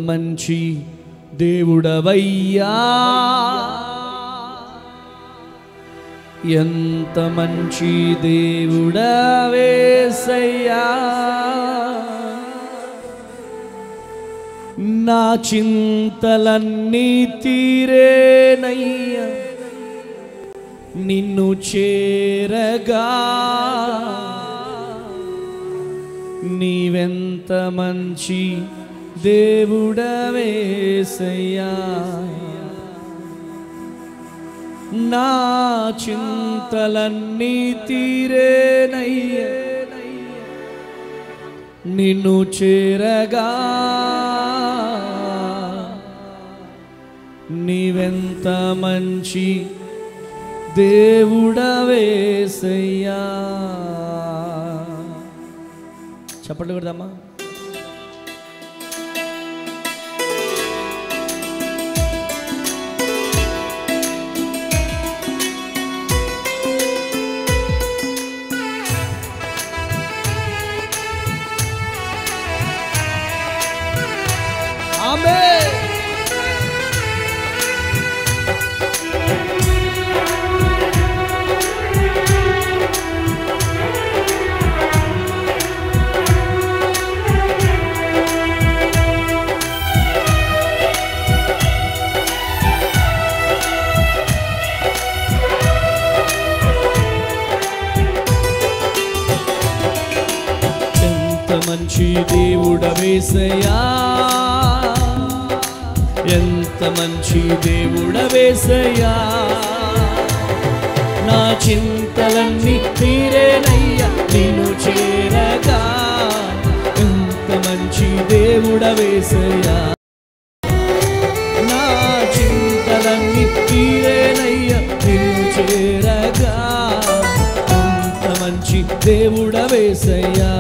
మంచి దేవుడవయ్యా, ఎంత మంచి దేవుడవేసయ్యా, నా చింతలన్నీ తీరేనయ్యా నిన్ను చేరగా, నీవెంత మంచి దేవుడవేసయ్యా, నా చింతలన్నీ తీరేనయ్యా నిన్ను చేరగా, నీవెంత మంచి దేవుడవేసయ్యా. చప్పట్లు కొడదామా? ఆమేన్. మంచి దేవుడవేసయ్యా, ఎంత మంచి దేవుడవేసయ్యా, నా చింతలన్నీ తీరేనయ్యా నిన్ను చేరగా, ఎంత మంచి దేవుడవేసయ్యా, నా చింతలన్నీ తీరేనయ్యా నిన్ను చేరగా, ఎంత మంచి దేవుడవేసయ్యా.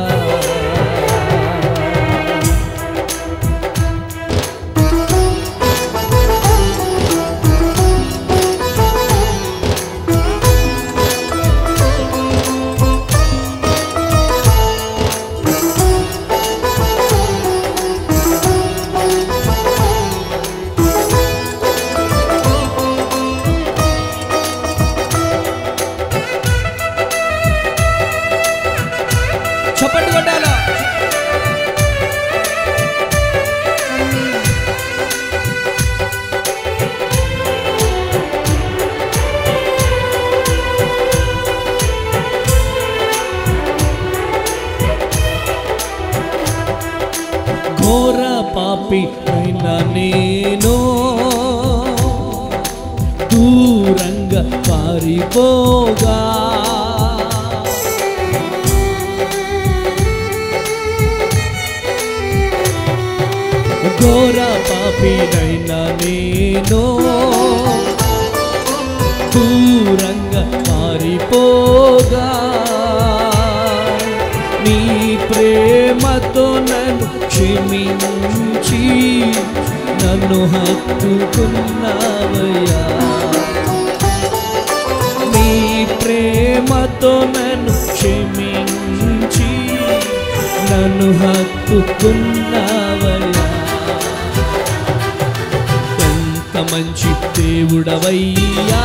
చప్పట్లు కొట్టాలా? ఘోర పాపి అయినా నేను దూరంగా పారిపోగా, ఘోర పాపినైనా నేను దూరంగా పారిపోగా, నీ ప్రేమతో నన్ను క్షమించి నన్ను హత్తుకున్నావయ్యా, నీ ప్రేమతో నన్ను క్షమించి నన్ను హత్తుకున్నావయ్యా, ఎంత మంచి దేవుడవయ్యా,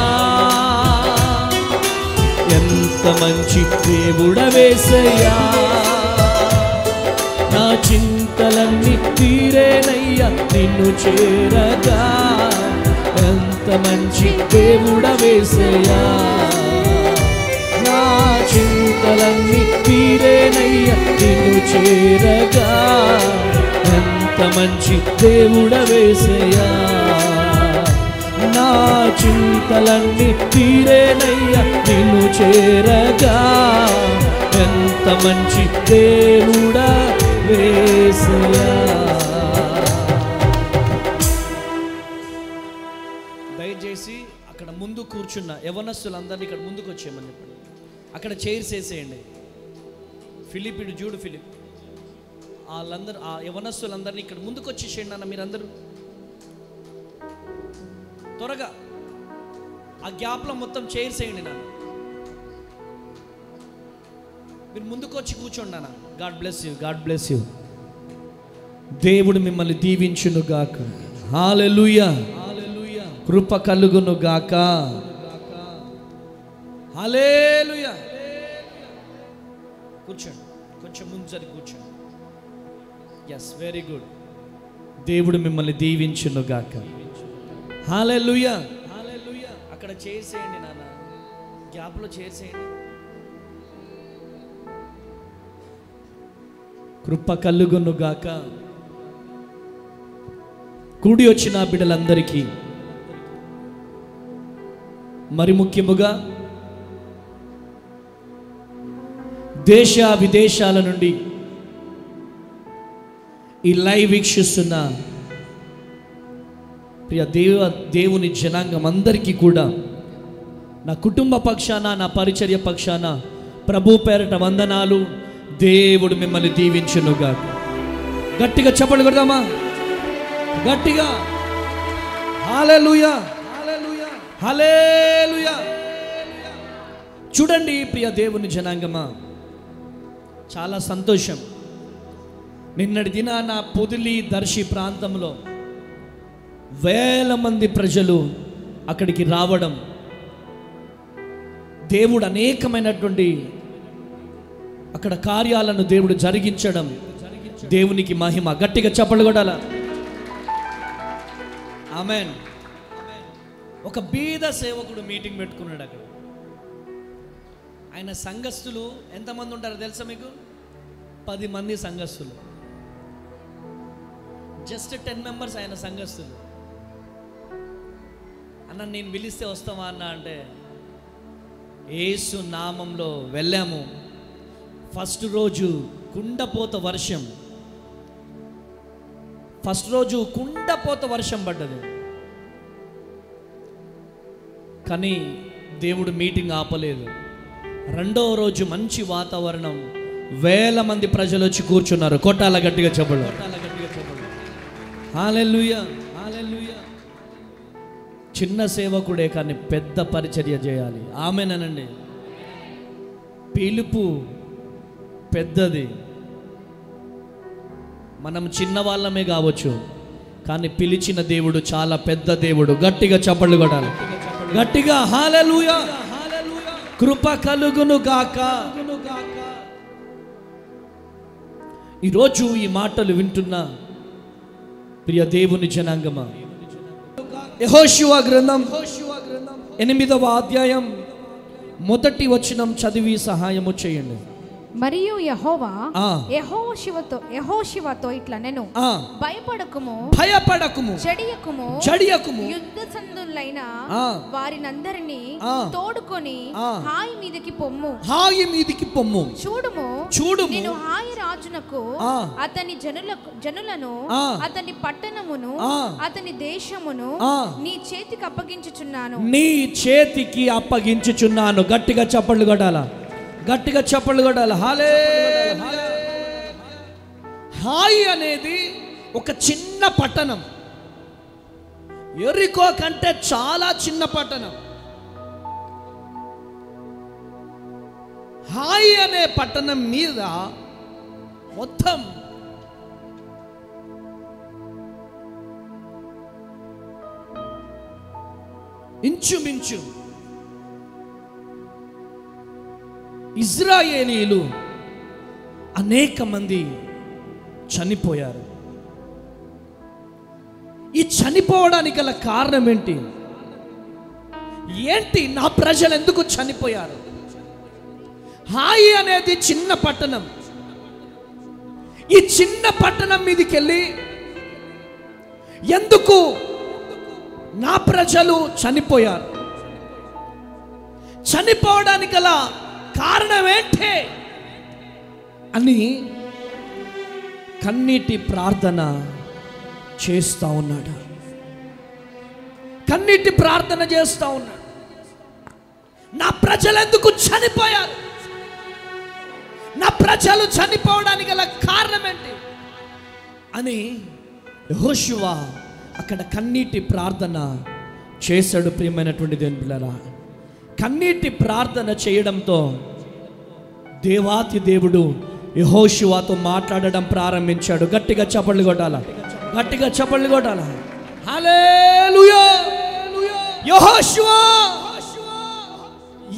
ఎంత మంచి దేవుడవేసయ్యా, నా చింతలన్నీ తీరేనయ్యా నిన్ను చేరగా, ఎంత మంచి దేవుడవేసయ్యా, నా చింతలన్నీ తీరేనయ్యా నిన్ను చేరగా, ఎంత మంచి దేవుడవేసయ్యా, నా చింతలన్నీ తీరేనయ్యా నిన్ను చేరగా, ఎంత మంచి దేవుడవేసయ్యా. దయచేసి అక్కడ ముందు కూర్చున్న యవనస్తులందరినీ ఇక్కడ ముందుకు వచ్చేయమని చెప్పండి. అక్కడ చైర్స్ వేసేయండి. ఫిలిపిడు చూడు, ఫిలిప్ వాళ్ళందరూ ఆ యవనస్తులందరినీ ఇక్కడ ముందుకు వచ్చేసేయండి అన్న. మీరందరూ త్వరగా ఆ గ్యాప్లో మొత్తం చైర్స్ వేయండి నాన్న. మీరు ముందుకు వచ్చి కూర్చోండి నాన్న. God bless you, God bless you, దేవుడు మిమ్మల్ని దీవించును గాక. హల్లెలూయా. కృప కలుగును గాక. హల్లెలూయా. కూర్చోండి, కొంచెం ముందు జరిగి కూర్చోండి. Yes, very good. దేవుడు మిమ్మల్ని దీవించును గాక. హల్లెలూయా. అక్కడ చేసేయండి నాన్న, గ్యాప్లో చేసేయండి. కృప కలుగును గాక. కూడి వచ్చిన బిడ్డలందరికీ, మరి ముఖ్యముగా దేశ విదేశాల నుండి ఈ లైవ్ వీక్షిస్తున్న ప్రియ దేవుని జనాంగం అందరికీ కూడా నా కుటుంబ పక్షాన, నా పరిచర్య పక్షాన ప్రభు పేరట వందనాలు. దేవుడు మిమ్మల్ని దీవించునుగా. గట్టిగా చప్పట్లు కొడదామా? గట్టిగా హల్లెలూయా, హల్లెలూయా. చూడండి ప్రియ దేవుని జనాంగమా, చాలా సంతోషం. నిన్నటి దినాన పొదిలి దర్శి ప్రాంతంలో వేల మంది ప్రజలు అక్కడికి రావడం, దేవుడు అనేకమైనటువంటి అక్కడ కార్యాలను దేవుడు జరిగించడం, దేవునికి మహిమ. గట్టిగా చప్పట్లు కొట్టాల. ఆమేన్. ఒక బీద సేవకుడు మీటింగ్ పెట్టుకున్నాడు అక్కడ. ఆయన సంఘస్థులు ఎంతమంది ఉంటారో తెలుసా మీకు? 10 మంది సంఘస్థులు. జస్ట్ 10 మెంబర్స్ ఆయన సంఘస్థులు. అన్న నేను పిలిస్తే వస్తావా అన్న అంటే, యేసు నామంలో వెళ్ళాము. ఫస్ట్ రోజు కుండపోత వర్షం, పడ్డది. కానీ దేవుడు మీటింగ్ ఆపలేదు. రెండవ రోజు మంచి వాతావరణం, వేల మంది ప్రజలు వచ్చి కూర్చున్నారు. కొట్టాల గట్టిగా చెప్పలు. హల్లెలూయా, హల్లెలూయా. చిన్న సేవకుడే కానీ పెద్ద పరిచర్య చేయాలి. ఆమేనండి. పిలుపు పెద్దది. మనం చిన్న వాళ్ళమే కావచ్చు, కానీ పిలిచిన దేవుడు చాలా పెద్ద దేవుడు. గట్టిగా చప్పట్లు కొట్టాలి. గట్టిగా హల్లెలూయా. కృప కలుగును గాక. ఈరోజు ఈ మాటలు వింటున్న ప్రియ దేవుని జనాంగమా, యెహోషువ గ్రంథం 8వ అధ్యాయం 1వ వచనం చదివి సహాయము చేయండి. మరియు యెహోవా యెహోషువతో ఇట్లా నేను భయపడకుము, జడియకుము, యుద్ధ సందులైన వారినందరినీ తోడుకొని హాయి మీదకి పొమ్ము. చూడుము నేను హాయి రాజునకు అతని జనులను అతని పట్టణమును అతని దేశమును నీ చేతికి అప్పగించుచున్నాను. గట్టిగా చప్పట్లు కొట్టాలా? గట్టిగా చప్పట్లు కొట్టాలి. హల్లెలూయా. హాయి అనేది ఒక చిన్న పట్టణం, యెరికో కంటే చాలా చిన్న పట్టణం. హాయి అనే పట్టణం మీద మొత్తం ఇంచుమించు ఇజ్రాయేలీలు అనేక మంది చనిపోయారు. ఈ చనిపోవడానికి గల కారణం ఏంటి? నా ప్రజలు ఎందుకు చనిపోయారు? హాయి అనేది చిన్న పట్టణం. ఈ చిన్న పట్టణం మీదకి వెళ్ళి ఎందుకు నా ప్రజలు చనిపోయారు? చనిపోవడానికి గల కారణం ఏంటి అని కన్నీటి ప్రార్థన చేస్తూ ఉన్నాడు. కన్నీటి ప్రార్థన చేస్తూ ఉన్నాడు. నా ప్రజలు ఎందుకు చనిపోయారు? నా ప్రజలు చనిపోవడానికి గల కారణం ఏంటి అని యెహోషువ అక్కడ కన్నీటి ప్రార్థన చేశాడు. ప్రియమైనటువంటి దేవుని పిల్లరా, కన్నీటి ప్రార్థన చేయడంతో దేవాతి దేవుడు యెహోషువతో మాట్లాడడం ప్రారంభించాడు. గట్టిగా చప్పట్లు కొట్టాల, గట్టిగా చప్పట్లు కొట్టాల. హల్లెలూయా. యెహోషువా,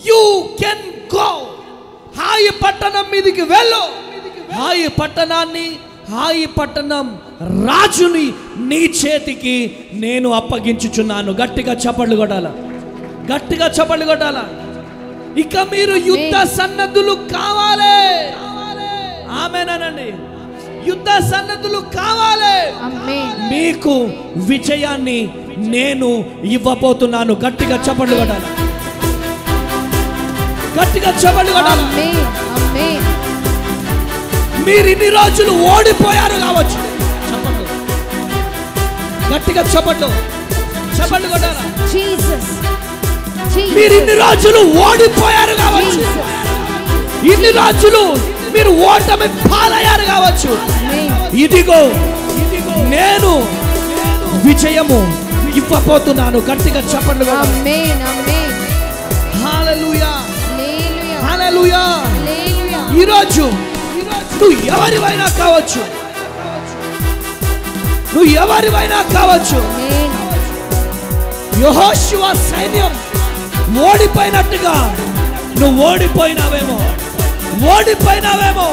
యు కెన్ గో. హాయి పట్టణం మీదికి వెళ్ళు. హాయి పట్టణాన్ని, హాయి పట్టణం రాజుని నీ చేతికి నేను అప్పగించుచున్నాను. గట్టిగా చప్పట్లు కొట్టాల, గట్టిగా చప్పట్లు కొట్టాల. ఇక మీరు యుద్ధ సన్నద్ధులు కావాలి. ఆమేనండి. యుద్ధ సన్నద్ధులు కావాలి. మీకు విజయాన్ని నేను ఇవ్వబోతున్నాను. గట్టిగా చప్పట్లు కొట్టాలి, గట్టిగా చప్పట్లు కొట్టాలి. మీరు ఇన్ని రోజులు ఓడిపోయారు కావచ్చు. చప్పట్లు, గట్టిగా చప్పట్లు, చప్పట్లు కొట్టాలి. మీరు ఇన్ని రోజులు ఓడిపోయారు కావచ్చు. ఇన్ని రోజులు మీరు ఓటమి పాలయ్యారు కావచ్చు. ఇదిగో నేను విజయము ఇవ్వబోతున్నాను. గట్టిగా చప్పట్లు కొట్టాలి. హల్లెలూయా, హల్లెలూయా. ఈరోజు నువ్వు ఎవరివైనా కావచ్చు, నువ్వు ఎవరివైనా కావచ్చు. యెహోషువ సైన్యం ఓడిపోయినట్టుగా నువ్వు ఓడిపోయినావేమో, ఓడిపోయినావేమో.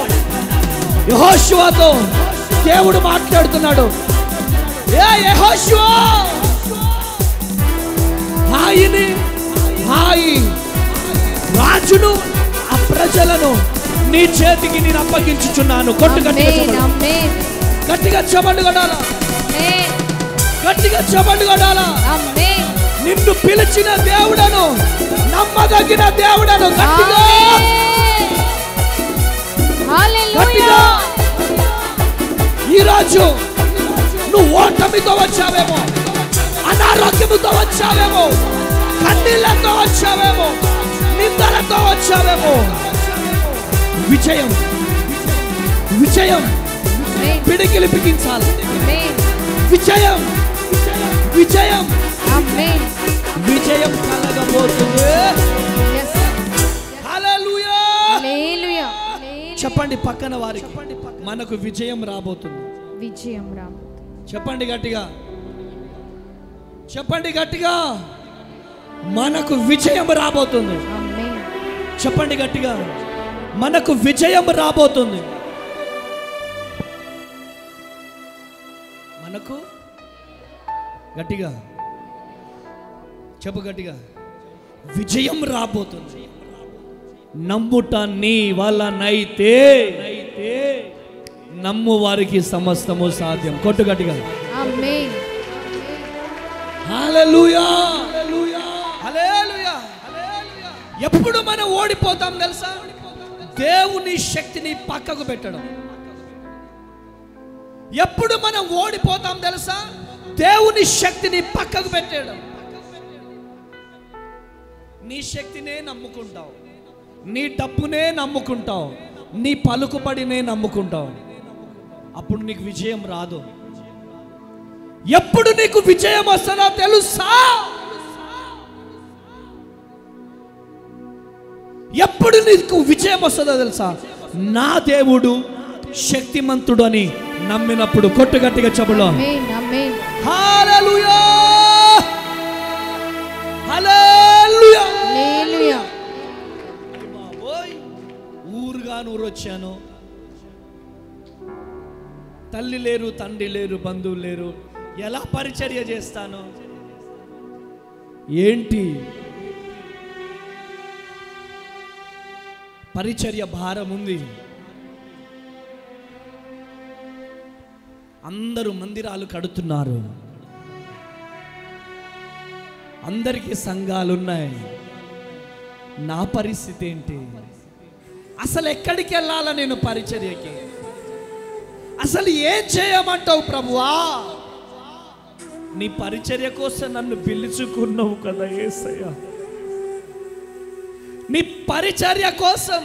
యెహోషువతో దేవుడు మాట్లాడుతున్నాడు. ఏ యెహోషువ, హాయిని, హాయి రాజును, ఆ ప్రజలను నీ చేతికి నేను అప్పగించుచున్నాను. కొట్టు, గట్టిగా గట్టిగా చప్పట్లు కొట్టాలా, గట్టిగా చప్పట్లు కొట్టాలా. నిన్ను పిలిచిన దేవుడను, నమ్మదగిన దేవుడను. గట్టిగా గట్టిగా. ఈరోజు నువ్వు ఓటమితో వచ్చావేమో, అనారోగ్యముతో వచ్చావేమో, కన్నీళ్లతో వచ్చావేమో, నిందలతో వచ్చావేమో. విజయం, విజయం పిడికిలి బిగించాలి. విజయం, విజయం, విజయం కలగబోతుంది. హల్లెలూయా. చెప్పండి పక్కన వారికి, మనకు విజయం రాబోతుంది. విజయం రాబోతుంది. చెప్పండి గట్టిగా, చెప్పండి గట్టిగా. మనకు విజయం రాబోతుంది. చెప్పండి గట్టిగా, మనకు విజయం రాబోతుంది. మనకు గట్టిగా చెప్పు, గట్టిగా. విజయం రాబోతుంది. నమ్ముట నీ వలనైతే నమ్ము వారికి సమస్తము సాధ్యం. కొట్టు గట్టిగా. ఆమేన్. హల్లెలూయా, హల్లెలూయా. ఎప్పుడు మనం ఓడిపోతాం తెలుసా? దేవుని శక్తిని పక్కకు పెట్టడం. ఎప్పుడు మనం ఓడిపోతాం తెలుసా? దేవుని శక్తిని పక్కకు పెట్టడం. నీ శక్తినే నమ్ముకుంటావు, నీ డబ్బునే నమ్ముకుంటావు, నీ పలుకుబడినే నమ్ముకుంటావు. అప్పుడు నీకు విజయం రాదు. ఎప్పుడు నీకు విజయం వస్తుందో తెలుసా? ఎప్పుడు నీకు విజయం వస్తుందో తెలుసా? నా దేవుడు శక్తిమంతుడు అని నమ్మినప్పుడు. కొట్టు గట్టిగా చెప్పులో. హల్లెలూయా, హల్లెలూయా, హల్లెలూయా. ఊరుగా నూరు వచ్చాను, తల్లి లేరు, తండ్రి లేరు, బంధువులు లేరు, ఎలా పరిచర్య చేస్తాను? ఏంటి పరిచర్య భారం ఉంది. అందరూ మందిరాలు కడుతున్నారు, అందరికీ సంఘాలు ఉన్నాయి. నా పరిస్థితి ఏంటి? అసలు ఎక్కడికి వెళ్ళాలా నేను పరిచర్యకి? అసలు ఏం చేయమంటావు ప్రభువా? నీ పరిచర్య కోసం నన్ను పిలుచుకున్నావు కదా యేసయ్య. నీ పరిచర్య కోసం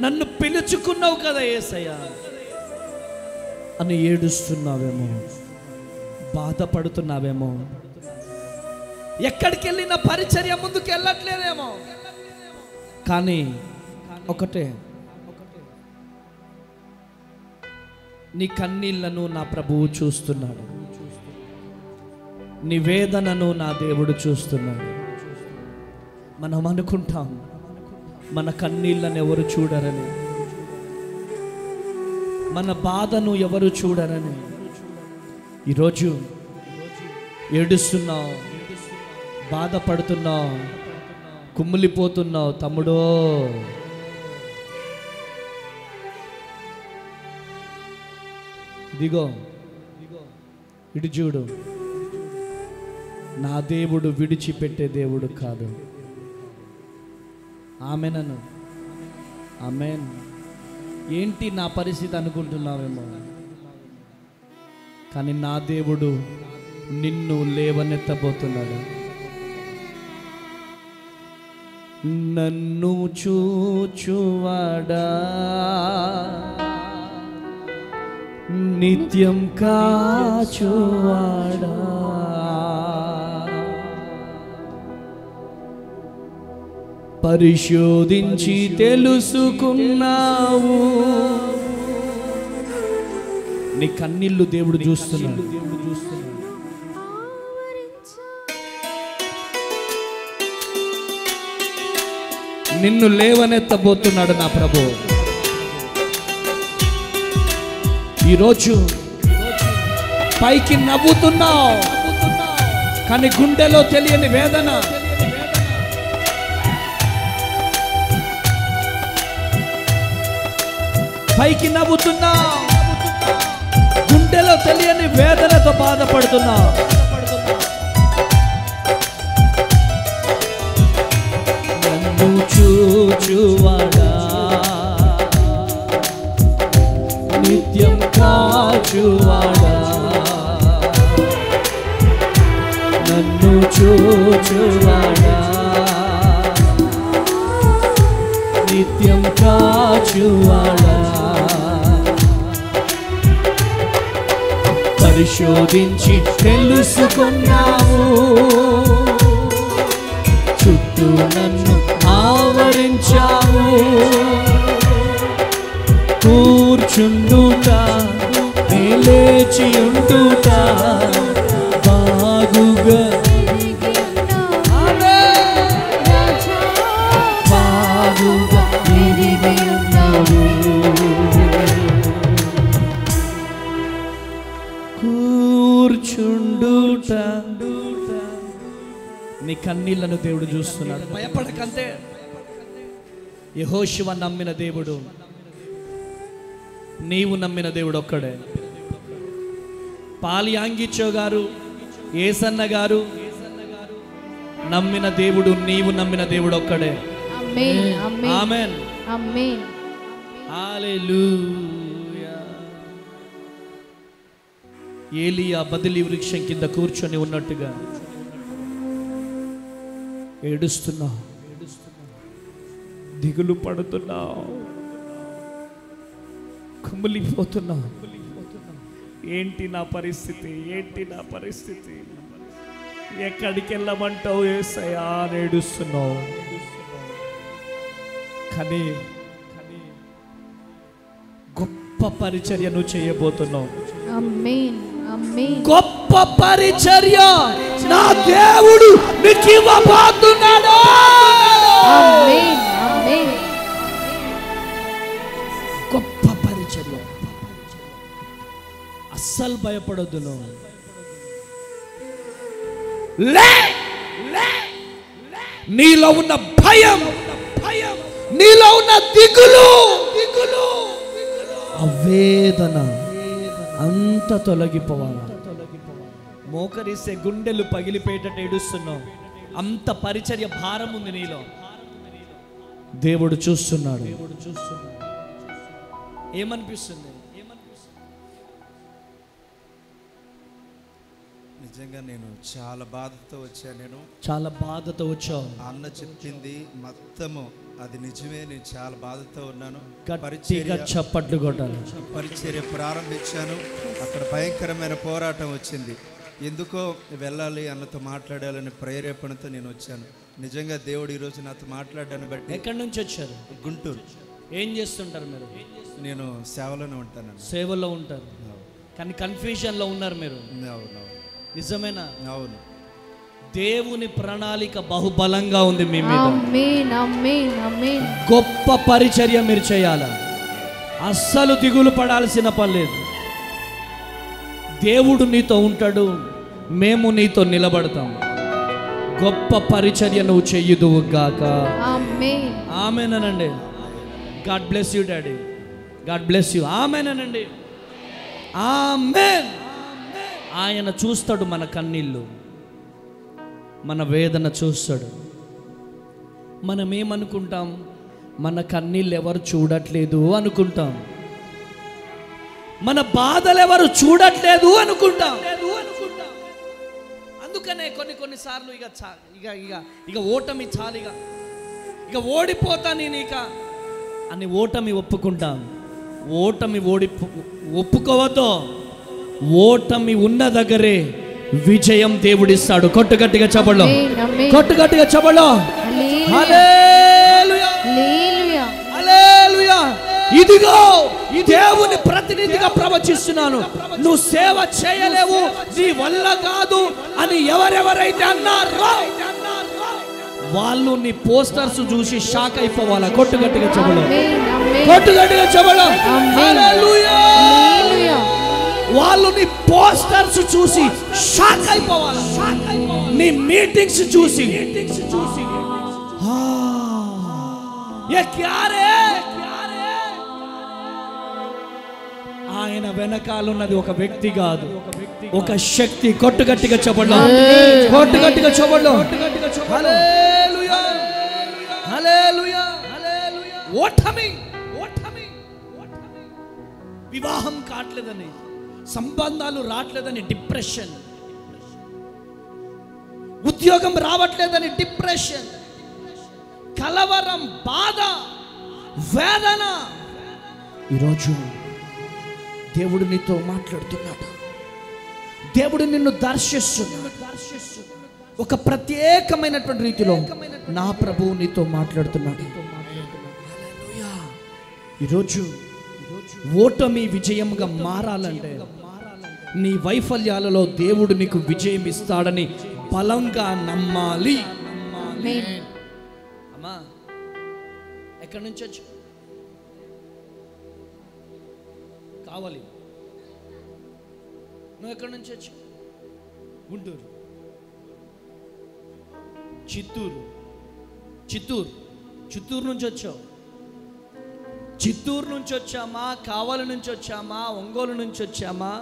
నన్ను పిలుచుకున్నావు కదా యేసయ్య అని ఏడుస్తున్నావేమో, బాధపడుతున్నావేమో. ఎక్కడికి వెళ్ళిన పరిచర్య ముందుకు వెళ్ళట్లేదేమో. కానీ ఒకటే, నీ కన్నీళ్లను నా ప్రభువు చూస్తున్నాడు. నీ వేదనను నా దేవుడు చూస్తున్నాడు. మనం అనుకుంటాం మన కన్నీళ్లను ఎవరు చూడరని, మన బాధను ఎవరు చూడరని. ఈరోజు ఏడుస్తున్నావు, బాధపడుతున్నావు, కుమ్మిలిపోతున్నావు తమ్ముడో. ఇదిగో ఇటు చూడు, నా దేవుడు విడిచిపెట్టే దేవుడు కాదు. ఆమెనను ఆమెన్. ఏంటి నా పరిస్థితి అనుకుంటున్నావేమో, కానీ నా దేవుడు నిన్ను లేవనెత్తబోతున్నాడు. నన్ను చూచువాడా, నిత్యం కాచువాడా, పరిశోధించి తెలుసుకున్నావు. నీ కన్నీళ్లు దేవుడు చూస్తున్నాడు. నిన్ను లేవనెత్తబోతున్నాడు నా ప్రభు. ఈరోజు పైకి నవ్వుతున్నావు, కానీ గుండెలో తెలియని వేదన. పైకి నవ్వుతున్నావు, గుండెలో తెలియని వేదనతో బాధపడుతున్నావు. నన్ను చూచువాడా, నిత్యం కాచువాడా, నన్ను చూచువాడా, నిత్యం కాచువాడా, పరిశోధించి తెలుసుకున్నావు. చుట్టూ నన్ను ఆవరించావు. కూర్చుండుట, లేచి ఉండుట, బాగుగా బాగుగా తిరిగి ఉన్నావు. కూర్చుండుట, నీ కన్నీళ్లను దేవుడు చూస్తున్నాడు. భయపడకంతే. యెహోషువ నమ్మిన దేవుడు, నీవు నమ్మిన దేవుడు ఒక్కడే. పాలియాంగిచో గారు, ఏసన్న గారు నమ్మిన దేవుడు, నీవు నమ్మిన దేవుడు ఒక్కడే. ఆమేన్. ఆమేన్. హల్లెలూయా. ఏలియా బదిలీ వృక్షం కింద కూర్చొని ఉన్నట్టుగా ఏడుస్తున్నావు, దిగులు పడుతున్నావు, కుమిలిపోతున్నావు. ఏంటి నా పరిస్థితి, ఏంటి నా పరిస్థితి, ఎక్కడికి వెళ్ళమంటావు యేసయ్యా అని ఏడుస్తున్నావు. కానీ గొప్ప పరిచర్య నువ్వు చేయబోతున్నావు. ఆమేన్. ఆమేన్. గొప్ప పరిచర్య నా దేవుడు నీకు ఇవ్వబోతున్నాడు. ఆమేన్. ఆమేన్. గొప్ప పరిచర్య. అస్సలు భయపడొద్దు నువ్వు. నీలో ఉన్న భయం, నీలో ఉన్న దిగులు, ఆవేదన అంత తొలగిపోవాలా. మోకరిస్తే గుండెలు పగిలిపోయేటట్టు ఏడుస్తున్నావు. అంత పరిచర్య భారం ఉంది నీలో. దేవుడు చూస్తున్నాడు. ఏమనిపిస్తుంది? నిజంగా నేను చాలా బాధతో వచ్చాను. నేను చాలా బాధతో వచ్చావు. అన్న చెప్పింది మొత్తము అది నిజమే. నేను చాలా బాధతో ఉన్నాను. గట్టిగా చప్పట్లు కొట్టాలి. పరిచర్య ప్రారంభించాను. అక్కడ భయంకరమైన పోరాటం వచ్చింది. ఎందుకో వెళ్ళాలి, అన్నతో మాట్లాడాలని ప్రేరేపణతో నేను వచ్చాను. నిజంగా దేవుడు ఈరోజు నాతో మాట్లాడాను బట్టి. ఎక్కడి నుంచి వచ్చారు? గుంటూరు. ఏం చేస్తుంటారు మీరు? నేను సేవలోనే ఉంటానండి. సేవలో ఉంటారు, కానీ కన్ఫ్యూజన్లో ఉన్నారు మీరు. అవును. నిజమేనా? అవును. దేవుని ప్రణాళిక బహుబలంగా ఉంది మీ మీద. ఆమేన్ ఆమేన్ ఆమేన్. గొప్ప పరిచర్య మీరు చేయాలి. అస్సలు దిగులు పడాల్సిన పని లేదు. దేవుడు నీతో ఉంటాడు, మేము నీతో నిలబడతాం. గొప్ప పరిచర్య నువ్వు చెయ్యుదువు గాక. ఆమేన్ ఆమేనండి. God bless you daddy, God bless you. ఆమేనండి, ఆమేన్. ఆయన చూస్తాడు మన కన్నీళ్ళు, మన వేదన చూస్తాడు. మనం ఏమనుకుంటాం? మన కన్నీళ్ళు ఎవరు చూడట్లేదు అనుకుంటాం, మన బాధలు ఎవరు చూడట్లేదు అనుకుంటాం. అందుకనే కొన్నిసార్లు ఇక ఓటమి చాలు, ఇక ఓడిపోతా నేను అని ఓటమి ఒప్పుకుంటాం. ఓటమి ఒప్పుకోవద్దు. ఓటమి ఉన్న దగ్గరే విజయం దేవుడిస్తాడు. కొట్టుగట్టిగా చపడలో, కొట్టుగట్టిగా చపడలో. హల్లెలూయా, హల్లెలూయా, హల్లెలూయా. ఇదిగో దేవుని ప్రతినిధిగా ప్రవచిస్తున్నాను. నువ్వు సేవ చేయలేవు, నీ వల్ల కాదు అని ఎవరెవరైతే అన్నారో వాళ్ళు నీ పోస్టర్స్ చూసి షాక్ అయిపోవాలా. కొట్టుగట్టిగా చపడలో, కొట్టుగట్టిగా చపడలో. హల్లెలూయా. వాళ్ళు నీ పోస్టర్స్ చూసి షాక్ అయిపోవాలి, నీ మీటింగ్స్ చూసి ఆయన వెనకాలన్నది ఒక వ్యక్తి కాదు, ఒక శక్తి. కొట్టుగట్టిగా చెప్పండి, కొట్టుగట్టిగా చెప్పండి. హల్లెలూయా, హల్లెలూయా, హల్లెలూయా. ఓటమి, ఓటమి, ఓటమి. వివాహం కావట్లేదని, సంబంధాలు రావట్లేదని డిప్రెషన్, ఉద్యోగం రావట్లేదని డిప్రెషన్, కలవరం, బాధ, వేదన. ఈరోజు దేవుడు నీతో మాట్లాడుతున్నాడు. దేవుడు నిన్ను దర్శిస్తున్నాడు. ఒక ప్రత్యేకమైనటువంటి రీతిలో నా ప్రభువు నీతో మాట్లాడుతున్నాడు. ఈరోజు ఓటమి విజయంగా మారాలంటే నీ వైఫల్యాలలో దేవుడు నీకు విజయం ఇస్తాడని బలంగా నమ్మాలి. అమ్మా, ఎక్కడి నుంచి వచ్చి కావాలి? నువ్వు ఎక్కడి నుంచి వచ్చి? గుంటూరు, చిత్తూరు, చిత్తూరు, చిత్తూరు నుంచి వచ్చావు. చిత్తూరు నుంచి వచ్చామా, కావలి నుంచి వచ్చామా, ఒంగోలు నుంచి వచ్చామా,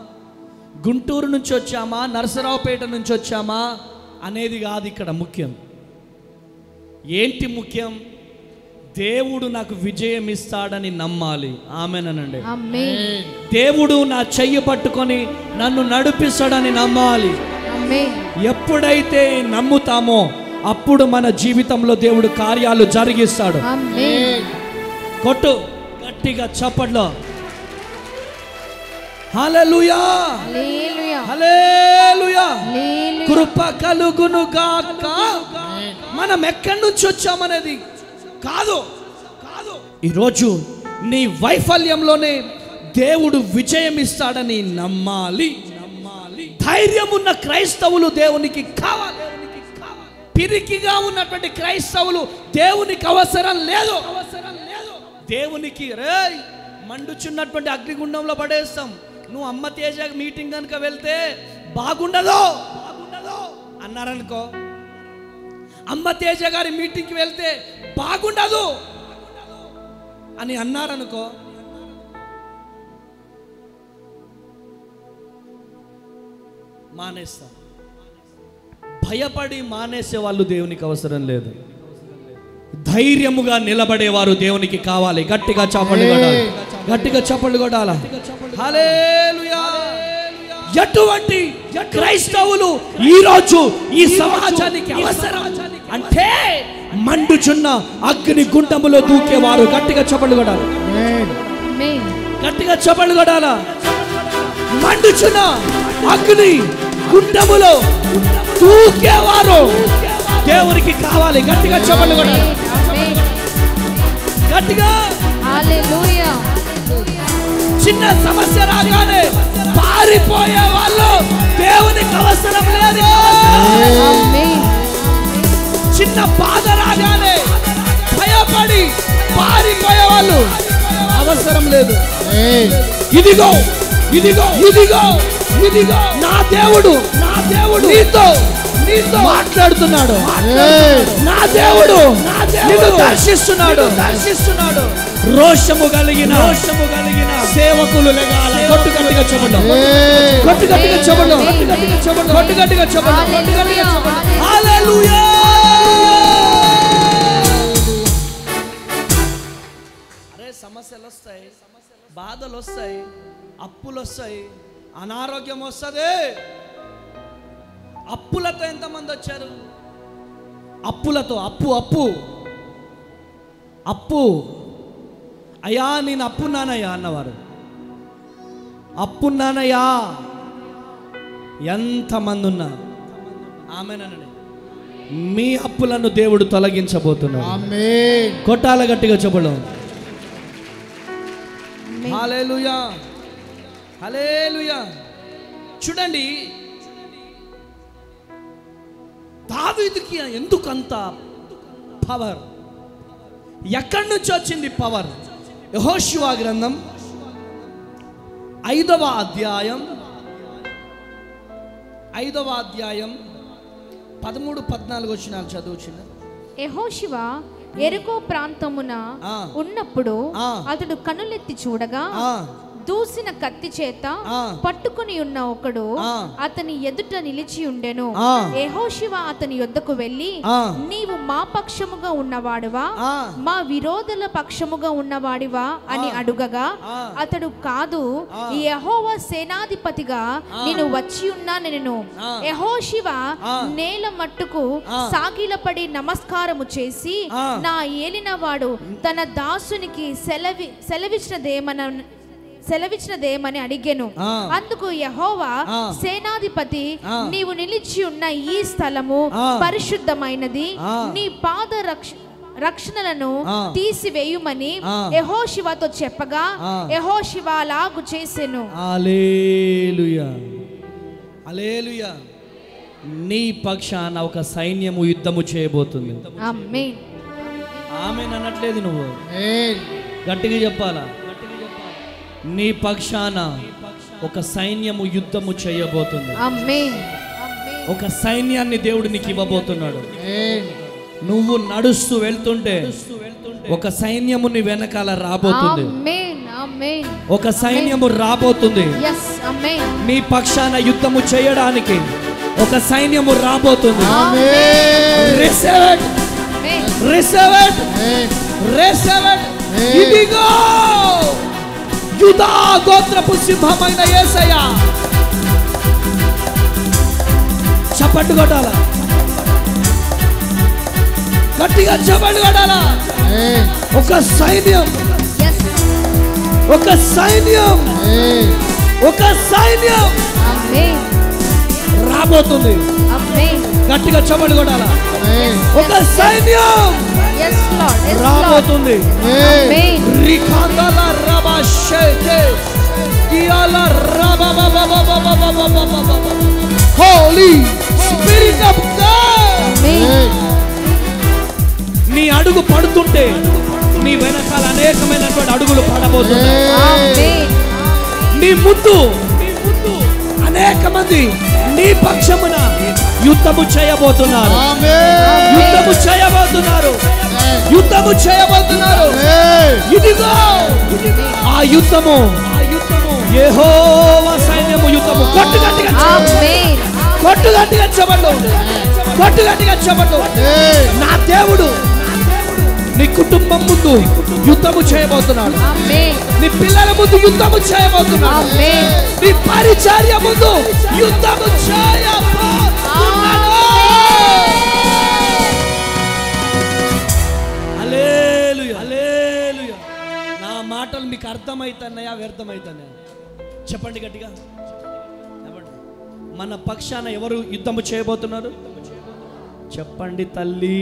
గుంటూరు నుంచి వచ్చామా, నరసరావుపేట నుంచి వచ్చామా అనేది కాదు ఇక్కడ ముఖ్యం. ఏంటి ముఖ్యం? దేవుడు నాకు విజయం ఇస్తాడని నమ్మాలి. ఆమేనండి. దేవుడు నా చెయ్యి పట్టుకొని నన్ను నడిపిస్తాడని నమ్మాలి. ఎప్పుడైతే నమ్ముతామో అప్పుడు మన జీవితంలో దేవుడు కార్యాలు జరిగిస్తాడు. కొట్టు గట్టిగా చప్పట్లో. హల్లెలూయా, హల్లెలూయా. కృప కలుగును గాక. మనం ఎక్కడి నుంచి వచ్చామనేది కాదు. ఈరోజు నీ వైఫల్యంలోనే దేవుడు విజయం ఇస్తాడని నమ్మాలి. ధైర్యం ఉన్న క్రైస్తవులు దేవునికి కావాలి. పిరికిగా ఉన్నటువంటి క్రైస్తవులు దేవునికి అవసరం లేదు. దేవునికి మండుచున్నటువంటి అగ్నిగుండంలో పడేస్తాం. నువ్వు అమ్మ తేజ మీటింగ్ కనుక వెళ్తే బాగుండదు అన్నారనుకో, అమ్మ తేజ గారి మీటింగ్కి వెళ్తే బాగుండదు అని అన్నారనుకో, మానేస్తాం. భయపడి మానేసే వాళ్ళు దేవునికి అవసరం లేదు. ధైర్యముగా నిలబడేవారు దేవునికి కావాలి. గట్టిగా చప్పట్లు కొట్టాలి, గట్టిగా చప్పట్లు కొట్టాలి. హల్లెలూయా. ఎటువంటి క్రైస్తవులు ఈరోజు ఈ సమాజానికి అవసరం అంటే మండుచున్న అగ్ని గుండములో దూకేవారు. గట్టిగా చప్పట్లు కొట్టాలి, గట్టిగా చప్పట్లు కొట్టాలి. మండుచున్న అగ్ని గుండములో దూకేవారు దేవునికి కావాలి. గట్టిగా చప్పట్లు కొట్టాలి, గట్టిగా. హల్లెలూయా. చిన్న సమస్య రాగానే పారిపోయే వాళ్ళు దేవునికి అవసరం లేదు. ఆమేన్. చిన్న బాధ రాగానే భయపడి పారిపోయే వాళ్ళు అవసరం లేదు. ఇదిగో ఇదిగో ఇదిగో ఇదిగో నా దేవుడు నీతో మాట్లాడుతున్నాడు. నా దేవుడు నిన్ను దర్శిస్తున్నాడు. రోషము కలిగిన సేవకులు లెగాల. కొట్టు గట్టిగా చెప్పండి. కొట్టు గట్టిగా చెప్పండి. కొట్టు గట్టిగా చెప్పండి. హల్లెలూయా. అరే సమస్యలు వస్తాయి, బాధలు వస్తాయి, అప్పులు వస్తాయి, అనారోగ్యం వస్తుంది. అప్పులతో ఎంతమంది వచ్చారు? అప్పులతో అప్పు అప్పు అప్పు అయ్యా నేను అప్పున్నానయ్యా అన్నవారు. అప్పున్నానయ్యా ఎంతమంది ఉన్నా ఆమెనండి. మీ అప్పులను దేవుడు తొలగించబోతున్నాడు. ఆమేన్. కొట్టాల గట్టిగా చెప్పడం. హల్లెలూయా హల్లెలూయా. చూడండి దావీదుకి ఎందుకంత పవర్? ఎక్కడి నుంచి వచ్చింది పవర్? యెహోషువ గ్రంథం 5వ అధ్యాయం 13-14 వచనాలు చదువుచున్నా. యెహోషువ యెరికో ప్రాంతమున ఉన్నప్పుడు అతడు కన్నులెత్తి చూడగా దూసిన కత్తి చేత పట్టుకుని ఉన్న ఒకడు అతని ఎదుట నిలిచి ఉండెను. యెహోషువ అతని యొద్దకు వెళ్ళి, నీవు మా పక్షముగా ఉన్నవాడివా మా విరోధుల పక్షముగా ఉన్నవాడివా అని అడుగగా అతడు, కాదు, యెహోవా సేనాధిపతిగా నేను వచ్చి ఉన్నానెను. యెహోషువ నేల మట్టుకు సాగిలపడి నమస్కారము చేసి, నా ఏలినవాడు తన దాసునికి సెలవిచ్చినదేమని అడిగెను. అందుకు యెహోవా సేనాధిపతి, నీవు నిలిచి ఉన్న ఈ స్థలము పరిశుద్ధమైనది, నీ పాద రక్షణలను తీసివేయుమని యెహోషువతో చెప్పగా యెహోషువ అలాగు చేసెను. హల్లెలూయా హల్లెలూయా. నీ పక్షాన ఒక సైన్యము యుద్ధము చేయబోతుంది. ఆమేన్. ఆమేన్ అనట్లేదు నువ్వు, ఆమేన్. గట్టిగా చెప్పాలా? నీ పక్షాన ఒక సైన్యము యుద్ధము చేయబోతుంది. ఆమేన్. ఒక సైన్యాన్ని దేవుడు నీకు ఇవ్వబోతున్నాడు. ఆమేన్. నువ్వు నడుస్తూ వెళ్తుంటే ఒక సైన్యము నీ వెనకాల రాబోతుంది. ఆమేన్. ఆమేన్. ఒక సైన్యము రాబోతుంది. yes ఆమేన్. నీ పక్షాన యుద్ధము చేయడానికి ఒక సైన్యము రాబోతుంది. ఆమేన్. Receive it. Receive it. Receive it. ఇదిగో యూదా గోత్రపు సింహమైన యేసయ్య. చప్పట్లు కొట్టాలా? గట్టిగా చప్పట్లు కొట్టాలా? ఒక సైన్యం, yes ఒక సైన్యం, ఒక సైన్యం ఆమేన్. రాబోతుంది. ఆమేన్. గట్టిగా చప్పట్లు కొట్టాలా? ఒక సైన్యం yes lord, yes lord. రాబోతుంది. ఆమేన్. రిఖాందాల రబాషేతే కియాల రబాబాబాబాబాబాబాబాబాబా. Holy Spirit of God. ఆమేన్. నీ అడుగు పడుతుంటే నీ వెనకాల అనేకమైనటువంటి అడుగులు పడబోతున్నాయి. ఆమేన్. నీ ముందు అనేక మంది నీ పక్షమున యుద్ధము చేయబోతున్నారు. యుద్ధము చేయబోతున్నారు. యుద్ధము చేయబోతున్నారు. ఇదిగో ఆ యుద్ధము యెహోవా సైన్యము యుద్ధము. కొట్టు గట్టిగా ఆమేన్. కొట్టు గట్టిగా చెప్పండి. కొట్టు గట్టిగా చెప్పండి. నా దేవుడు నీ కుటుంబం ముందు యుద్ధము చేయబోతున్నాడు. ఆమేన్. నీ పిల్లల ముందు యుద్ధము చేయబోతున్నాడు. ఆమేన్. నీ పరిచర్య ముందు యుద్ధము చేయబోతున్నాడు. హల్లెలూయా హల్లెలూయా. నా మాటలు మీకు అర్థమైతున్నాయా వ్యర్థమైతున్నాయా? చెప్పండి గట్టిగా చెప్పండి. మన పక్షాన ఎవరు యుద్ధము చేయబోతున్నారు? చెప్పండి తల్లి,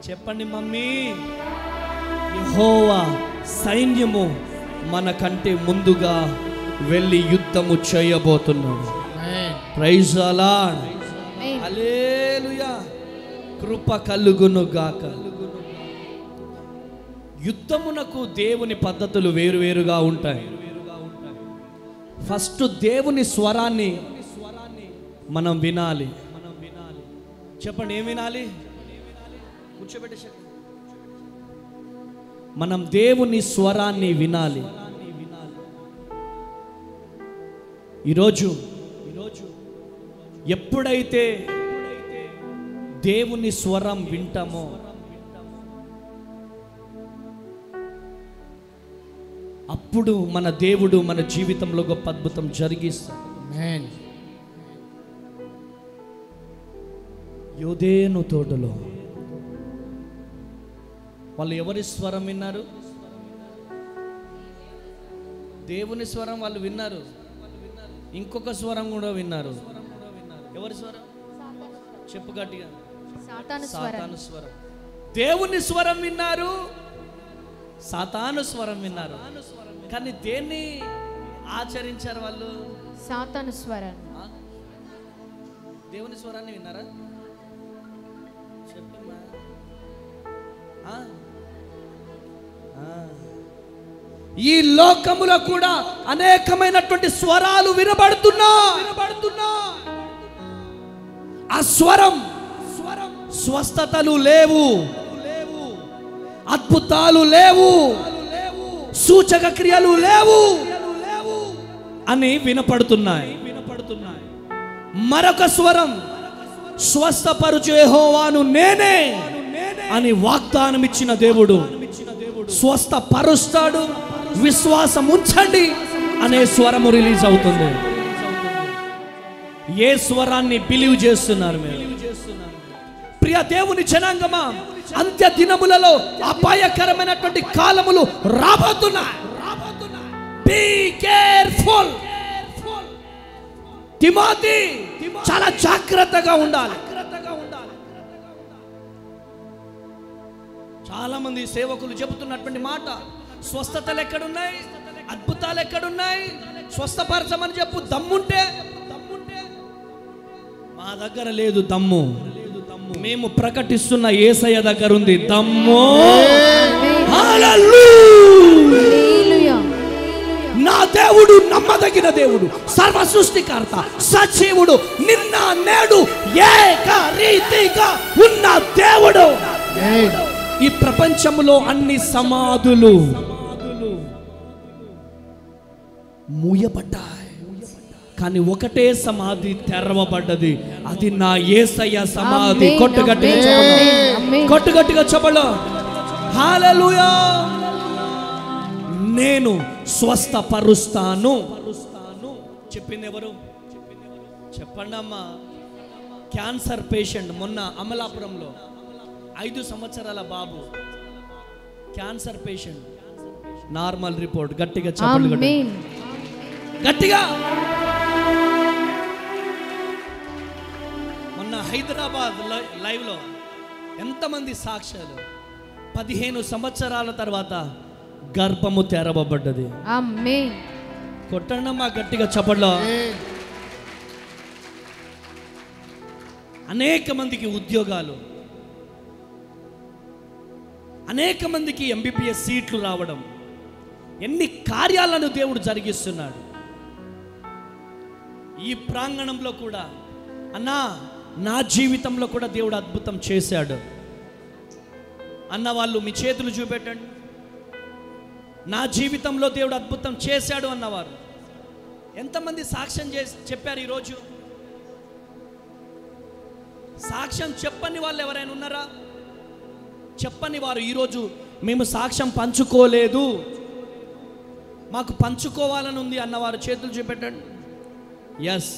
చెప్పండి మమ్మీ. యెహోవా సైన్యము మనకంటే ముందుగా వెళ్ళి యుద్ధము చేయబోతున్నాడు. Praise the Lord. హల్లెలూయా. కృప కలుగును గాక. యుద్ధమునకు దేవుని పద్ధతులు వేరువేరుగా ఉంటాయి. ఫస్ట్ దేవుని స్వరాన్ని మనం వినాలి. చెప్పండి, ఏం వినాలి? కూర్చోబెట్టే శక్తి. మనం దేవుని స్వరాన్ని వినాలి. ఈరోజు ఎప్పుడైతే దేవుని స్వరం వింటామో అప్పుడు మన దేవుడు మన జీవితంలో గొప్ప అద్భుతం జరిగిస్తాడు. యోదేను తోటలో వాళ్ళు ఎవరి స్వరం విన్నారు? దేవుని స్వరం వాళ్ళు విన్నారు. ఇంకొక స్వరం కూడా విన్నారు. ఎవరి స్వరం? చెప్పు గట్టిగా. సాతాను స్వరం. దేవుని స్వరం విన్నారు, సాతాను స్వరం విన్నారు. కానీ దేన్ని ఆచరించారు వాళ్ళు? సాతాను స్వరాన్ని. దేవుని స్వరాన్ని విన్నారా? చెప్పమ్మా. ఈ లోకములో కూడా అనేకమైనటువంటి స్వరాలు వినబడుతున్నా. ఆ స్వరం స్వస్థతలు లేవు, అద్భుతాలు లేవు, సూచక క్రియలు లేవు అని వినపడుతున్నాయి. మరొక స్వరం స్వస్థపరుచు యెహోవాను నేనే అని వాగ్దానం ఇచ్చిన దేవుడు స్వస్థపరుస్తాడు, విశ్వాసం ఉంచండి అనే స్వరము రిలీజ్ అవుతుంది. ఏ స్వరాన్ని బిలీవ్ చేస్తున్నారు మీరు? ప్రియ దేవుని జనాంగమా, అంత్య దినములలో అపాయకరమైనటువంటి కాలములు రాబోతున్నాయి. Be careful. తిమోతి, చాలా జాగ్రత్తగా ఉండాలి. చాలా మంది సేవకులు చెబుతున్నటువంటి మాట, స్వస్థతలు ఎక్కడున్నాయి, అద్భుతాలు ఎక్కడున్నాయి, స్వస్థపరచమని చెప్పు. దమ్ముంటే మా దగ్గర లేదు దమ్ము. మేము ప్రకటిస్తున్న యేసయ్య దగ్గర ఉంది దమ్ము. హల్లెలూయా. నా దేవుడు నమ్మదగిన దేవుడు, సర్వ సృష్టికర్త, సజీవుడు, నిన్న నేడు ఏకరీతిగా ఉన్న దేవుడు. ఈ ప్రపంచంలో అన్ని సమాధులు మూయబడ్డాయి, కానీ ఒకటే సమాధి తెరవబడ్డది. అది నా యేసయ్య సమాధి. కొట్టుగట్టిగా చెప్పలో హల్లెలూయా. నేను స్వస్థపరుస్తాను చెప్పింది ఎవరు? చెప్పండి అమ్మా. క్యాన్సర్ పేషెంట్ మొన్న అమలాపురంలో 5 సంవత్సరాల బాబు, క్యాన్సర్ పేషెంట్, నార్మల్ రిపోర్ట్. గట్టిగా చెప్పండి, గట్టిగా. మొన్న హైదరాబాద్ లైవ్ లో ఎంతమంది సాక్ష్యాలు. 15 సంవత్సరాల తర్వాత గర్భము తెరవబడ్డది. ఆమేన్. కొట్టండమ్మా గట్టిగా చెప్పండి. అనేక మందికి ఉద్యోగాలు, అనేక మందికి ఎంబీబీఎస్ సీట్లు రావడం, ఎన్ని కార్యాలను దేవుడు జరిగిస్తున్నాడు. ఈ ప్రాంగణంలో కూడా అన్నా నా జీవితంలో కూడా దేవుడు అద్భుతం చేశాడు అన్న వాళ్ళు మీ చేతులు చూపెట్టండి. నా జీవితంలో దేవుడు అద్భుతం చేశాడు అన్నవారు ఎంతమంది సాక్ష్యం చెప్పారు ఈరోజు? సాక్ష్యం చెప్పని వాళ్ళు ఎవరైనా ఉన్నారా? చెప్పని వారు ఈరోజు మేము సాక్ష్యం పంచుకోలేదు, మాకు పంచుకోవాలని ఉంది అన్నవారు చేతులు చూపెట్టండి. ఎస్,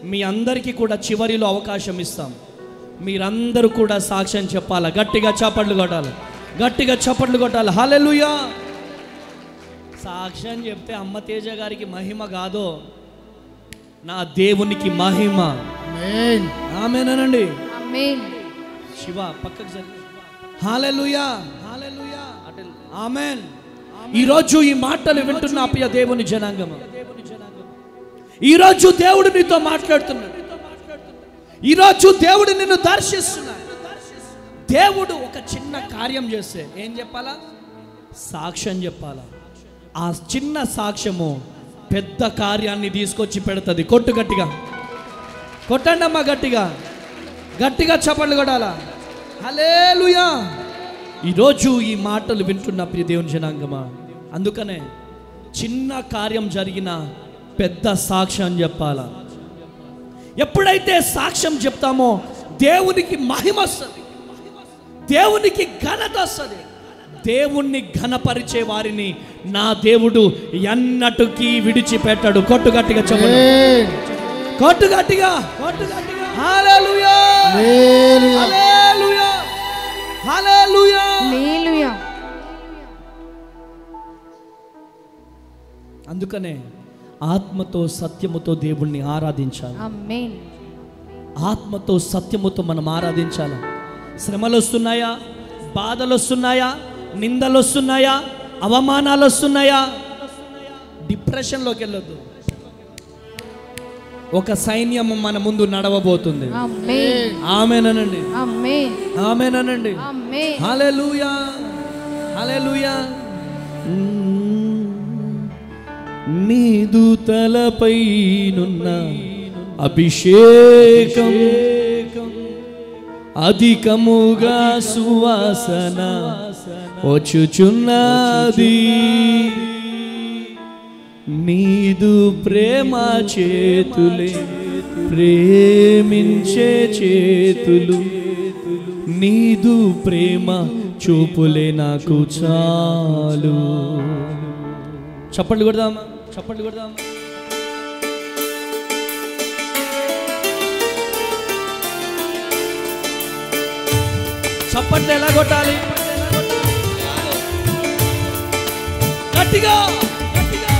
మీ అందరికీ కూడా చివరిలో అవకాశం ఇస్తాం. మీరందరూ కూడా సాక్ష్యం చెప్పాలి. గట్టిగా చప్పట్లు కొట్టాలి, గట్టిగా చప్పట్లు కొట్టాలి. హల్లెలూయా. సాక్ష్యం చెప్తే అమ్మ తేజ గారికి మహిమ కాదో, నా దేవునికి మహిమ. ఆమేనండి. శివ పక్కకు జరి. హల్లెలూయా, హల్లెలూయా. ఆమేన్. ఈరోజు ఈ మాటలు వింటున్న ప్రియ దేవుని జనాంగం, ఈరోజు దేవుడు నీతో మాట్లాడుతున్నాడు. ఈరోజు దేవుడు నిన్ను దర్శిస్తున్నాడు. దేవుడు ఒక చిన్న కార్యం చేస్తే ఏం చెప్పాలా? సాక్ష్యం చెప్పాలా. ఆ చిన్న సాక్ష్యము పెద్ద కార్యాన్ని తీసుకొచ్చి పెడుతుంది. కొట్టు గట్టిగా, కొట్టండి అమ్మా, గట్టిగా గట్టిగా చప్పట్లు కొట్టాలా. హల్లెలూయా. ఈరోజు ఈ మాటలు వింటున్న ప్రియ దేవుని జనాంగమా, అందుకనే చిన్న కార్యం జరిగిన పెద్ద సాక్ష్యం చెప్పాలా. ఎప్పుడైతే సాక్ష్యం చెప్తామో దేవునికి మహిమ వస్తుంది, దేవునికి ఘనత వస్తుంది. దేవుణ్ణి ఘనపరిచే వారిని నా దేవుడు ఎన్నటికీ విడిచిపెట్టాడు. కొట్టు గట్టిగా చెప్పండి, కొట్టు గట్టిగా, హల్లెలూయా, హల్లెలూయా, హల్లెలూయా, హల్లెలూయా. అందుకనే ఆత్మతో సత్యముతో దేవుణ్ణి ఆరాధించాలి. ఆమేన్. ఆత్మతో సత్యముతో మనం ఆరాధించాలి. శ్రమలు వస్తున్నాయా, బాధలు వస్తున్నాయా, నిందలు వస్తున్నాయా, అవమానాలు వస్తున్నాయా, డిప్రెషన్లోకి వెళ్ళొద్దు. ఒక సైన్యం మన ముందు నడవబోతుంది. ఆమేన్. ఆమేనండి, ఆమేన్. ఆమేనండి. ఆమేన్. హల్లెలూయా, హల్లెలూయా. నీదు తలపైనున్న అభిషేకం అధికముగా సువాసన వచ్చుచున్నది. నీదు ప్రేమ చేతులే ప్రేమించే చేతులు, నీదు ప్రేమ చూపులే నాకు చాలు. చప్పట్లు కొడదామా, చప్పట్లు కొడదామా. చప్పట్లు ఎలా కొట్టాలి? గట్టిగా, గట్టిగా.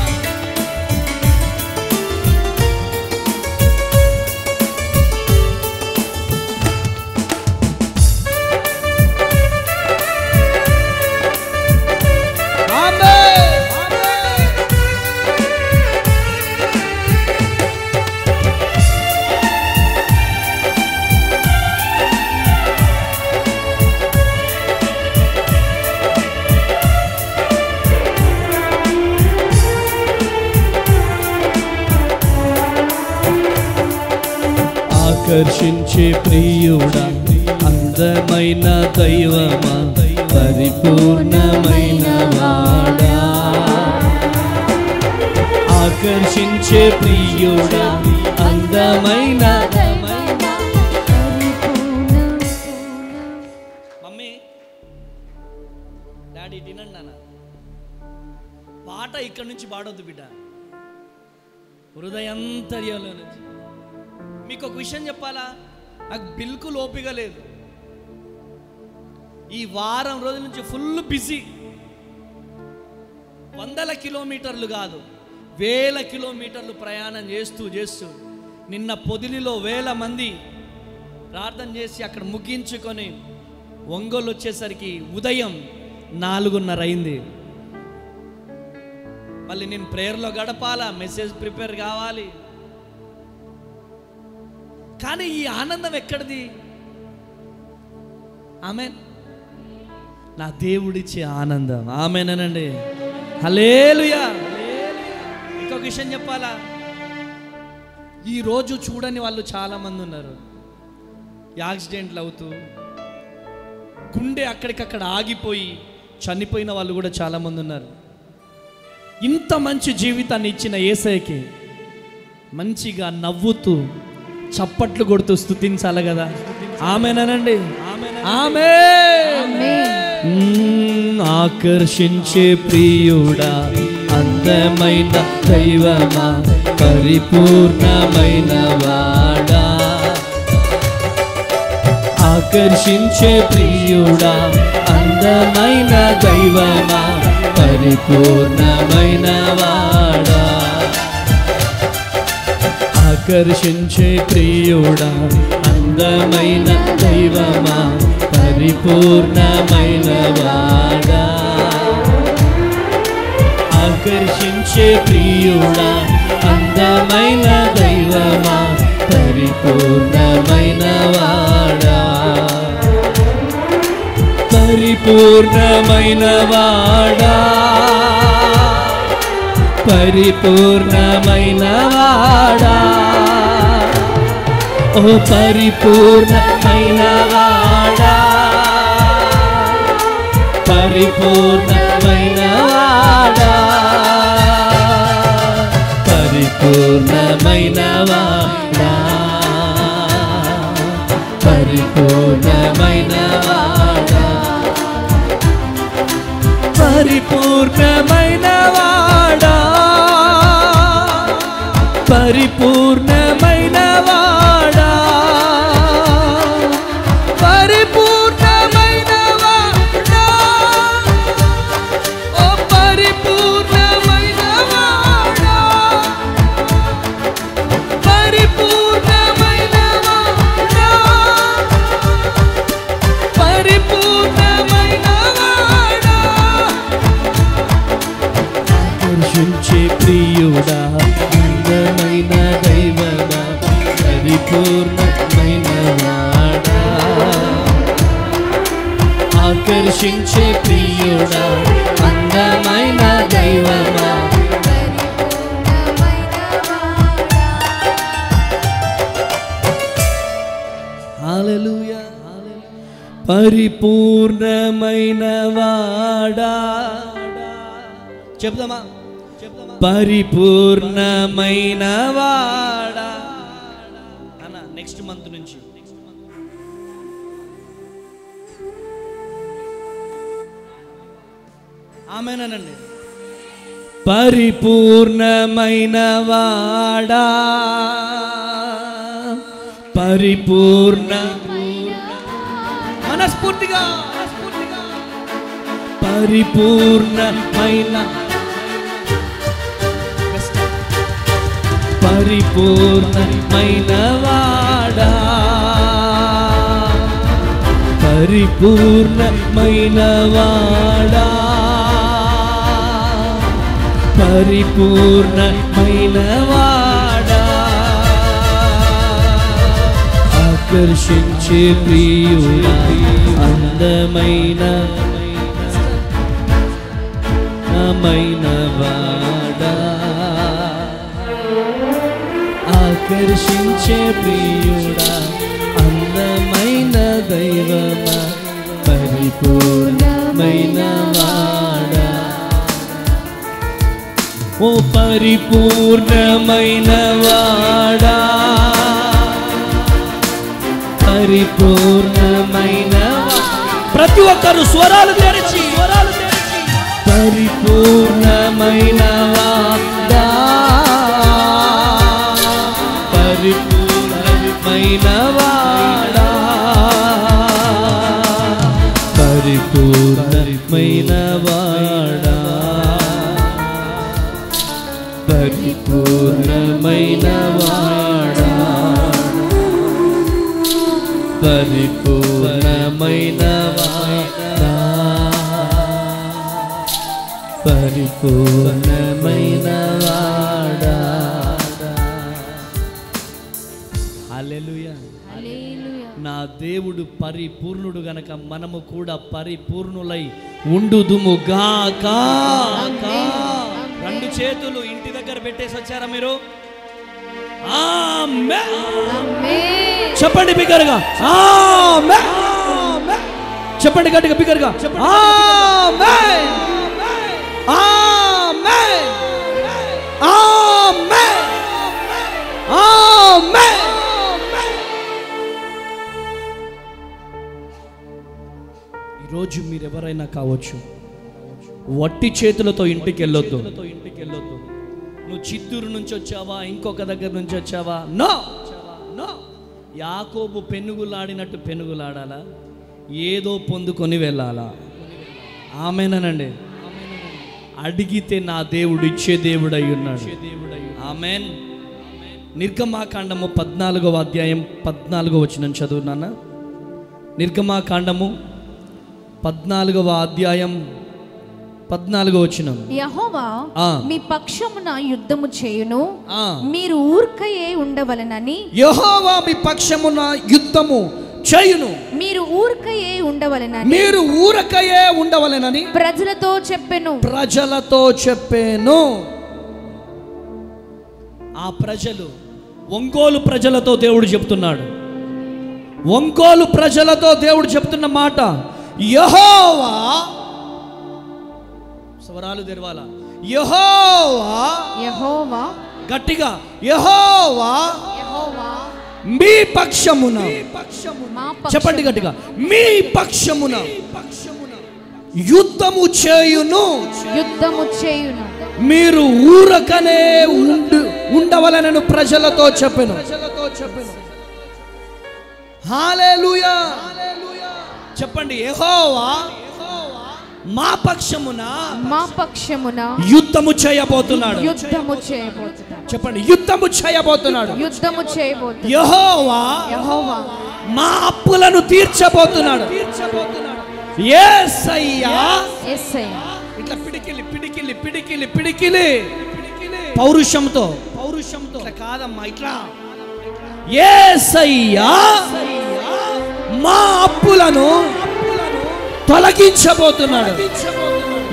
ఆకర్షించే ప్రియుడా, అందమైన దైవమా, పరిపూర్ణమైన వాడా. ఆకర్షించే ప్రియుడా, అందమైన మమ్మీ డాడీ తినండి నాన్న. పాట ఇక్కడి నుంచి పాడొద్దు బిడ్డ, హృదయంతర్యంలో నుంచి. మీకు ఒక విషయం చెప్పాలా, నాకు బిల్కుల్ ఓపిక లేదు. ఈ వారం రోజుల నుంచి ఫుల్ బిజీ. 100 కిలోమీటర్లు కాదు, 1000 కిలోమీటర్లు ప్రయాణం చేస్తూ నిన్న పొదిలిలో 1000 మంది ప్రార్థన చేసి అక్కడ ముగించుకొని ఒంగోలు వచ్చేసరికి ఉదయం 4:30 అయింది. మళ్ళీ నేను ప్రేయర్లో గడపాలా, మెసేజ్ ప్రిపేర్ కావాలి. కానీ ఈ ఆనందం ఎక్కడిది? ఆమేన్. నా దేవుడిచ్చే ఆనందం. ఆమేనండి, హల్లెలూయా. ఇంకొక విషయం చెప్పాలా, ఈరోజు చూడని వాళ్ళు చాలామంది ఉన్నారు. యాక్సిడెంట్లు అవుతూ గుండె అక్కడికక్కడ ఆగిపోయి చనిపోయిన వాళ్ళు కూడా చాలామంది ఉన్నారు. ఇంత మంచి జీవితాన్ని ఇచ్చిన యేసయ్యకి మంచిగా నవ్వుతూ చప్పట్లు కొడుతూ స్తుతించాలి కదా. ఆమేనండి, ఆమేన్. ఆకర్షించే ప్రియుడా, అందమైన దైవమా, పరిపూర్ణమైన వాడా. ఆకర్షించే ప్రియుడా, అందమైన దైవమా, పరిపూర్ణమైన వాడా. ఆకర్షించే ప్రియుడా, అందమైన దైవమా, పరిపూర్ణమైన వాడా. ఆకర్షించే ప్రియుడా అందమైన దైవమా పరిపూర్ణమైన వాడా పరిపూర్ణమైన వాడా పరిపూర్ణమైన వాడా ఓ పరిపూర్ణమైన వాడా పరిపూర్ణమైన వాడా పరిపూర్ణమైన వాడా పరిపూర్ణమైన వాడా పరిపూర్ణమైన వాడా పరిపూర్ణమైన వాడా పరిపూర్ణమైన వాడా ఓ పరిపూర్ణమైన వాడా పరిపూర్ణమైన వాడా పరిపూర్ణమైన వాడా ఆకర్షించే ప్రియుడా అందమైన దైవమా పరిపూర్ణమైన వాడా ఆకర్షించే ప్రియుడా అందమైన దైవమా హల్లెలూయా పరిపూర్ణమైన వాడా చెప్దామా పరిపూర్ణమైన వాడా అన్న నెక్స్ట్ మంత్ నుంచి ఆమేనండి పరిపూర్ణమైన వాడా పరిపూర్ణ మనస్ఫూర్తిగా పరిపూర్ణమైన పరిపూర్ణమైన వాడా పరిపూర్ణమైన వాడా పరిపూర్ణమైన వాడా ఆకర్షించే ప్రియుడా అందమైన వాడా ఆకర్షించే ప్రియుడా అందమైన దైవమా పరిపూర్ణమైన వాడా ఓ పరిపూర్ణమైన వాడా పరిపూర్ణమైన ప్రతి ఒక్కరు స్వరాలు తెరిచి పరిపూర్ణమైన వాడా పరిపూర్ణమైన వాడా పరిపూర్ణమైన వాడా పరిపూర్ణమైన వాడా పరిపూర్ణమైన వాడా పరిపూర్ణమైన వాడా హల్లెలూయా హల్లెలూయా. నా దేవుడు పరిపూర్ణుడు గనక మనము కూడా పరిపూర్ణులై ఉండుదుము గాక. రెండు చేతులు ఇంటి దగ్గర పెట్టేసి వచ్చారా మీరు? ఆమేన్. ఆమేన్. చెప్పండి బిగ్గరగా ఆమేన్. చెప్పండి గట్టిగా బిగ్గరగా ఆమేన్. ఆమేన్. ఆమేన్. ఆమేన్. ఈరోజు మీరు ఎవరైనా కావచ్చు, వట్టి చేతులతో ఇంటికి వెళ్ళొద్దు. నువ్వు చిత్తూరు నుంచి వచ్చావా, ఇంకొక దగ్గర నుంచి వచ్చావా? No no. యాకోబు పెనుగులాడినట్టు పెనుగులాడాలా, ఏదో పొందుకొని వెళ్ళాలా? ఆమేనండి. అడిగితే నా దేవుడు ఇచ్చే దేవుడై ఉన్నాడు. ఆమేన్. నిర్గమాకాండము 14వ అధ్యాయం 14వ వచనం చదువునానా? నిర్గమాకాండము 14వ అధ్యాయం 14వ వచనం. యెహోవా మీ పక్షమున యుద్ధము చేయును, మీరు ఊరకయే ఉండవలెనని. యెహోవా మీ పక్షమున యుద్ధము చేయును, మీరు ఊరకయే ఉండవలెనని. మీరు ఊరకయే ఉండవలెనని ప్రజలతో చెప్పెను. ప్రజలతో చెప్పాను. ఆ ప్రజలు ఒంగోలు ప్రజలతో దేవుడు చెప్తున్నాడు. ఒంగోలు ప్రజలతో దేవుడు చెప్తున్న మాట, యెహోవా, స్వరాలు తెరవాల, యెహోవా, యెహోవా, గట్టిగా యెహోవా యెహోవా మీ పక్షమున, చెప్పండి గట్టిగా, మీ పక్షమున యుద్ధము చేయును, యుద్ధము చేయును, మీరు ఊరకనే ఉండవలెనని ప్రజలతో చెప్పెను. హల్లెలూయా. చెప్పండి, యెహోవా మా పక్షమున, మా పక్షమున యుద్ధము చేయబోతున్నాడు. యుద్ధము చేయబోతున్నాడు. చెప్పండి, యుద్ధము చేయబోతున్నాడు. యుద్ధము చేయబోతున్నాడు. యెహోవా, యెహోవా మా అప్పులను తీర్చబోతున్నాడు. యేసయ్యా, యేసయ్యా, ఇట్లా పిడికిలి పిడికిలి పిడికిలి పిడికిలి పౌరుషంతో, పౌరుషంతో కాదమ్మా, ఇట్లా యేసయ్యా మా అప్పులను తొలగించబోతున్నాడు.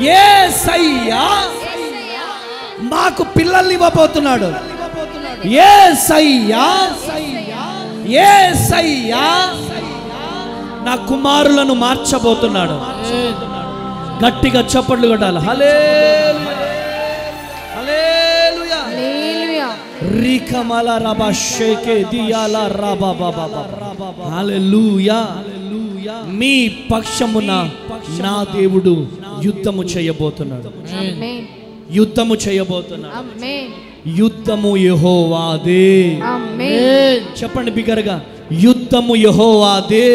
యేసయ్యా మాకు పిల్లల్ని ఇవ్వబోతున్నాడు. యేసయ్యా, యేసయ్యా నా కుమారులను మార్చబోతున్నాడు. గట్టిగా చప్పట్లు కొట్టాలి. హల్లెలూయా, హల్లెలూయా, హల్లెలూయా. రికమల రబా షేకే దియాల రబా బాబా. హల్లెలూయా. మీ పక్షమున నా దేవుడు యుద్ధము చేయబోతున్నాడు. ఆమేన్. యుద్ధము చేయబోతున్నాడు. ఆమేన్. యుద్ధము యెహోవాదే. ఆమేన్. చెప్పండి బిగ్గరగా, యుద్ధము యెహోవాదే.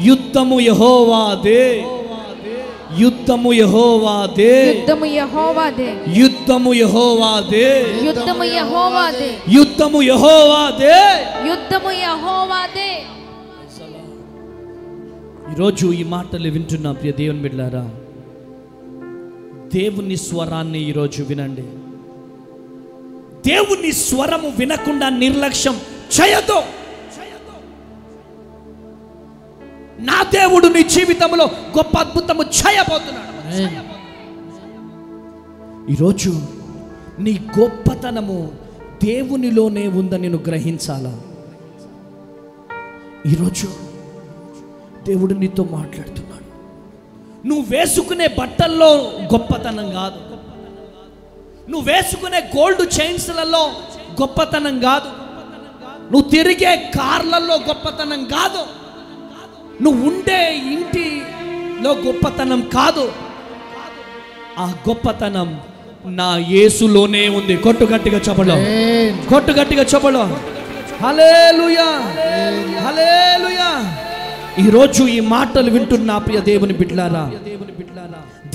యుద్ధము యెహోవాదే. యుద్ధము యెహోవాదే. యుద్ధము యెహోవాదే. యుద్ధము యెహోవాదే. యుద్ధము యెహోవాదే. యుద్ధము యెహోవాదే. యుద్ధము యెహోవాదే. ఈరోజు ఈ మాటలు వింటున్న ప్రియ దేవుని బిడ్డలారా, దేవుని స్వరాన్ని ఈరోజు వినండి. దేవుని స్వరము వినకుండా నిర్లక్ష్యం చేయదు. నా దేవుడు నీ జీవితంలో గొప్ప అద్భుతము చేయబోతున్నాడు. ఈరోజు నీ గొప్పతనము దేవునిలోనే ఉందని నువ్వు గ్రహించాలా. ఈరోజు దేవుడు నీతో మాట్లాడుతున్నాడు. నువ్వు వేసుకునే బట్టల్లో గొప్పతనం కాదు, నువ్వు వేసుకునే గోల్డ్ చైన్స్లలో గొప్పతనం కాదు, నువ్వు తిరిగే కార్లలో గొప్పతనం కాదు, నువ్వు ఉండే ఇంటిలో గొప్పతనం కాదు. ఆ గొప్పతనం నా యేసులోనే ఉంది. కొట్టు గట్టిగా చెప్పలో, కొట్టు గట్టిగా చెప్పలో. హల్లెలూయా, హల్లెలూయా. ఈరోజు ఈ మాటలు వింటున్న ప్రియ దేవుని బిడ్డలారా,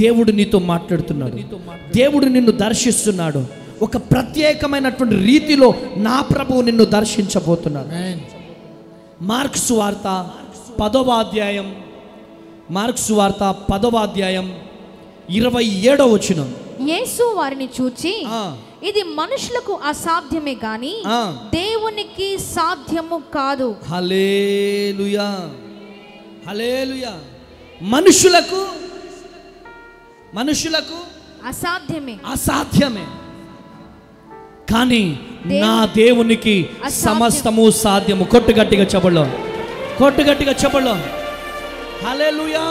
దేవుడు నీతో మాట్లాడుతున్నాడు. దేవుడు నిన్ను దర్శిస్తున్నాడు. ఒక ప్రత్యేకమైనటువంటి రీతిలో నా ప్రభువు నిన్ను దర్శించబోతున్నాడు. మార్కు సువార్త 10వ అధ్యాయం, మార్కు సువార్త 10వ అధ్యాయం 27వ వచనం. యేసు వారిని చూచి, ఇది మనుషులకు అసాధ్యమే గాని దేవునికి సాధ్యము కాదు. హల్లెలూయా, హల్లెలూయా. మనుషులకు అసాధ్యమే, అసాధ్యమే, కానీ నా దేవునికి సమస్తము సాధ్యము. కొట్టు గట్టిగా చెప్పలో, కొట్టు గట్టిగా చెప్పలో. హల్లెలూయా,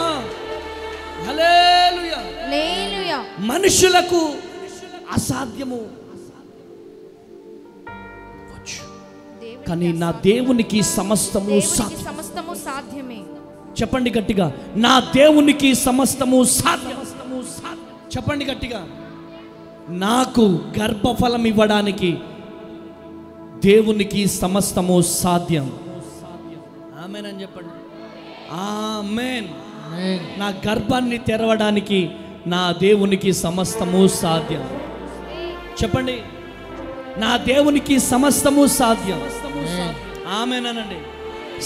హల్లెలూయా. హల్లెలూయా. మనుషులకు అసాధ్యము, కానీ నా దేవునికి సమస్తము సాధ్యం. సమస్తము సాధ్యమే. చెప్పండి గట్టిగా, నా దేవునికి సమస్తము సాధ్యం. చెప్పండి గట్టిగా. నాకు గర్భఫలం ఇవ్వడానికి దేవునికి సమస్తము సాధ్యం. ఆమేన్ అని చెప్పండి. ఆమేన్. నా గర్భాన్ని తెరవడానికి నా దేవునికి సమస్తము సాధ్యం. చెప్పండి, నా దేవునికి సమస్తము సాధ్యం. ఆమేన్ అనండి.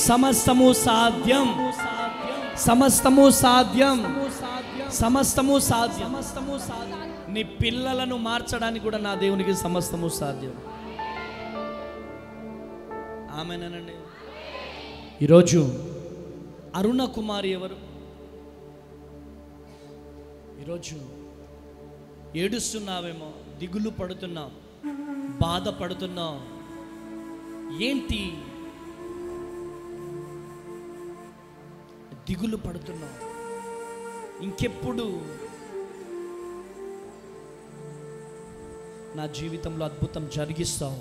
సమస్తము సాధ్యం, సమస్తము సాధ్యం. సమస్తము సాధ్యం. నీ పిల్లలను మార్చడానికి కూడా నా దేవునికి సమస్తము సాధ్యం. ఆమేనండి. ఈరోజు అరుణ కుమారి ఎవరు? ఈరోజు ఏడుస్తున్నావేమో, దిగులు పడుతున్నావు, బాధపడుతున్నావు. ఏంటి దిగులు పడుతున్నావు? ఇంకెప్పుడు నా జీవితంలో అద్భుతం జరిగిస్తావు?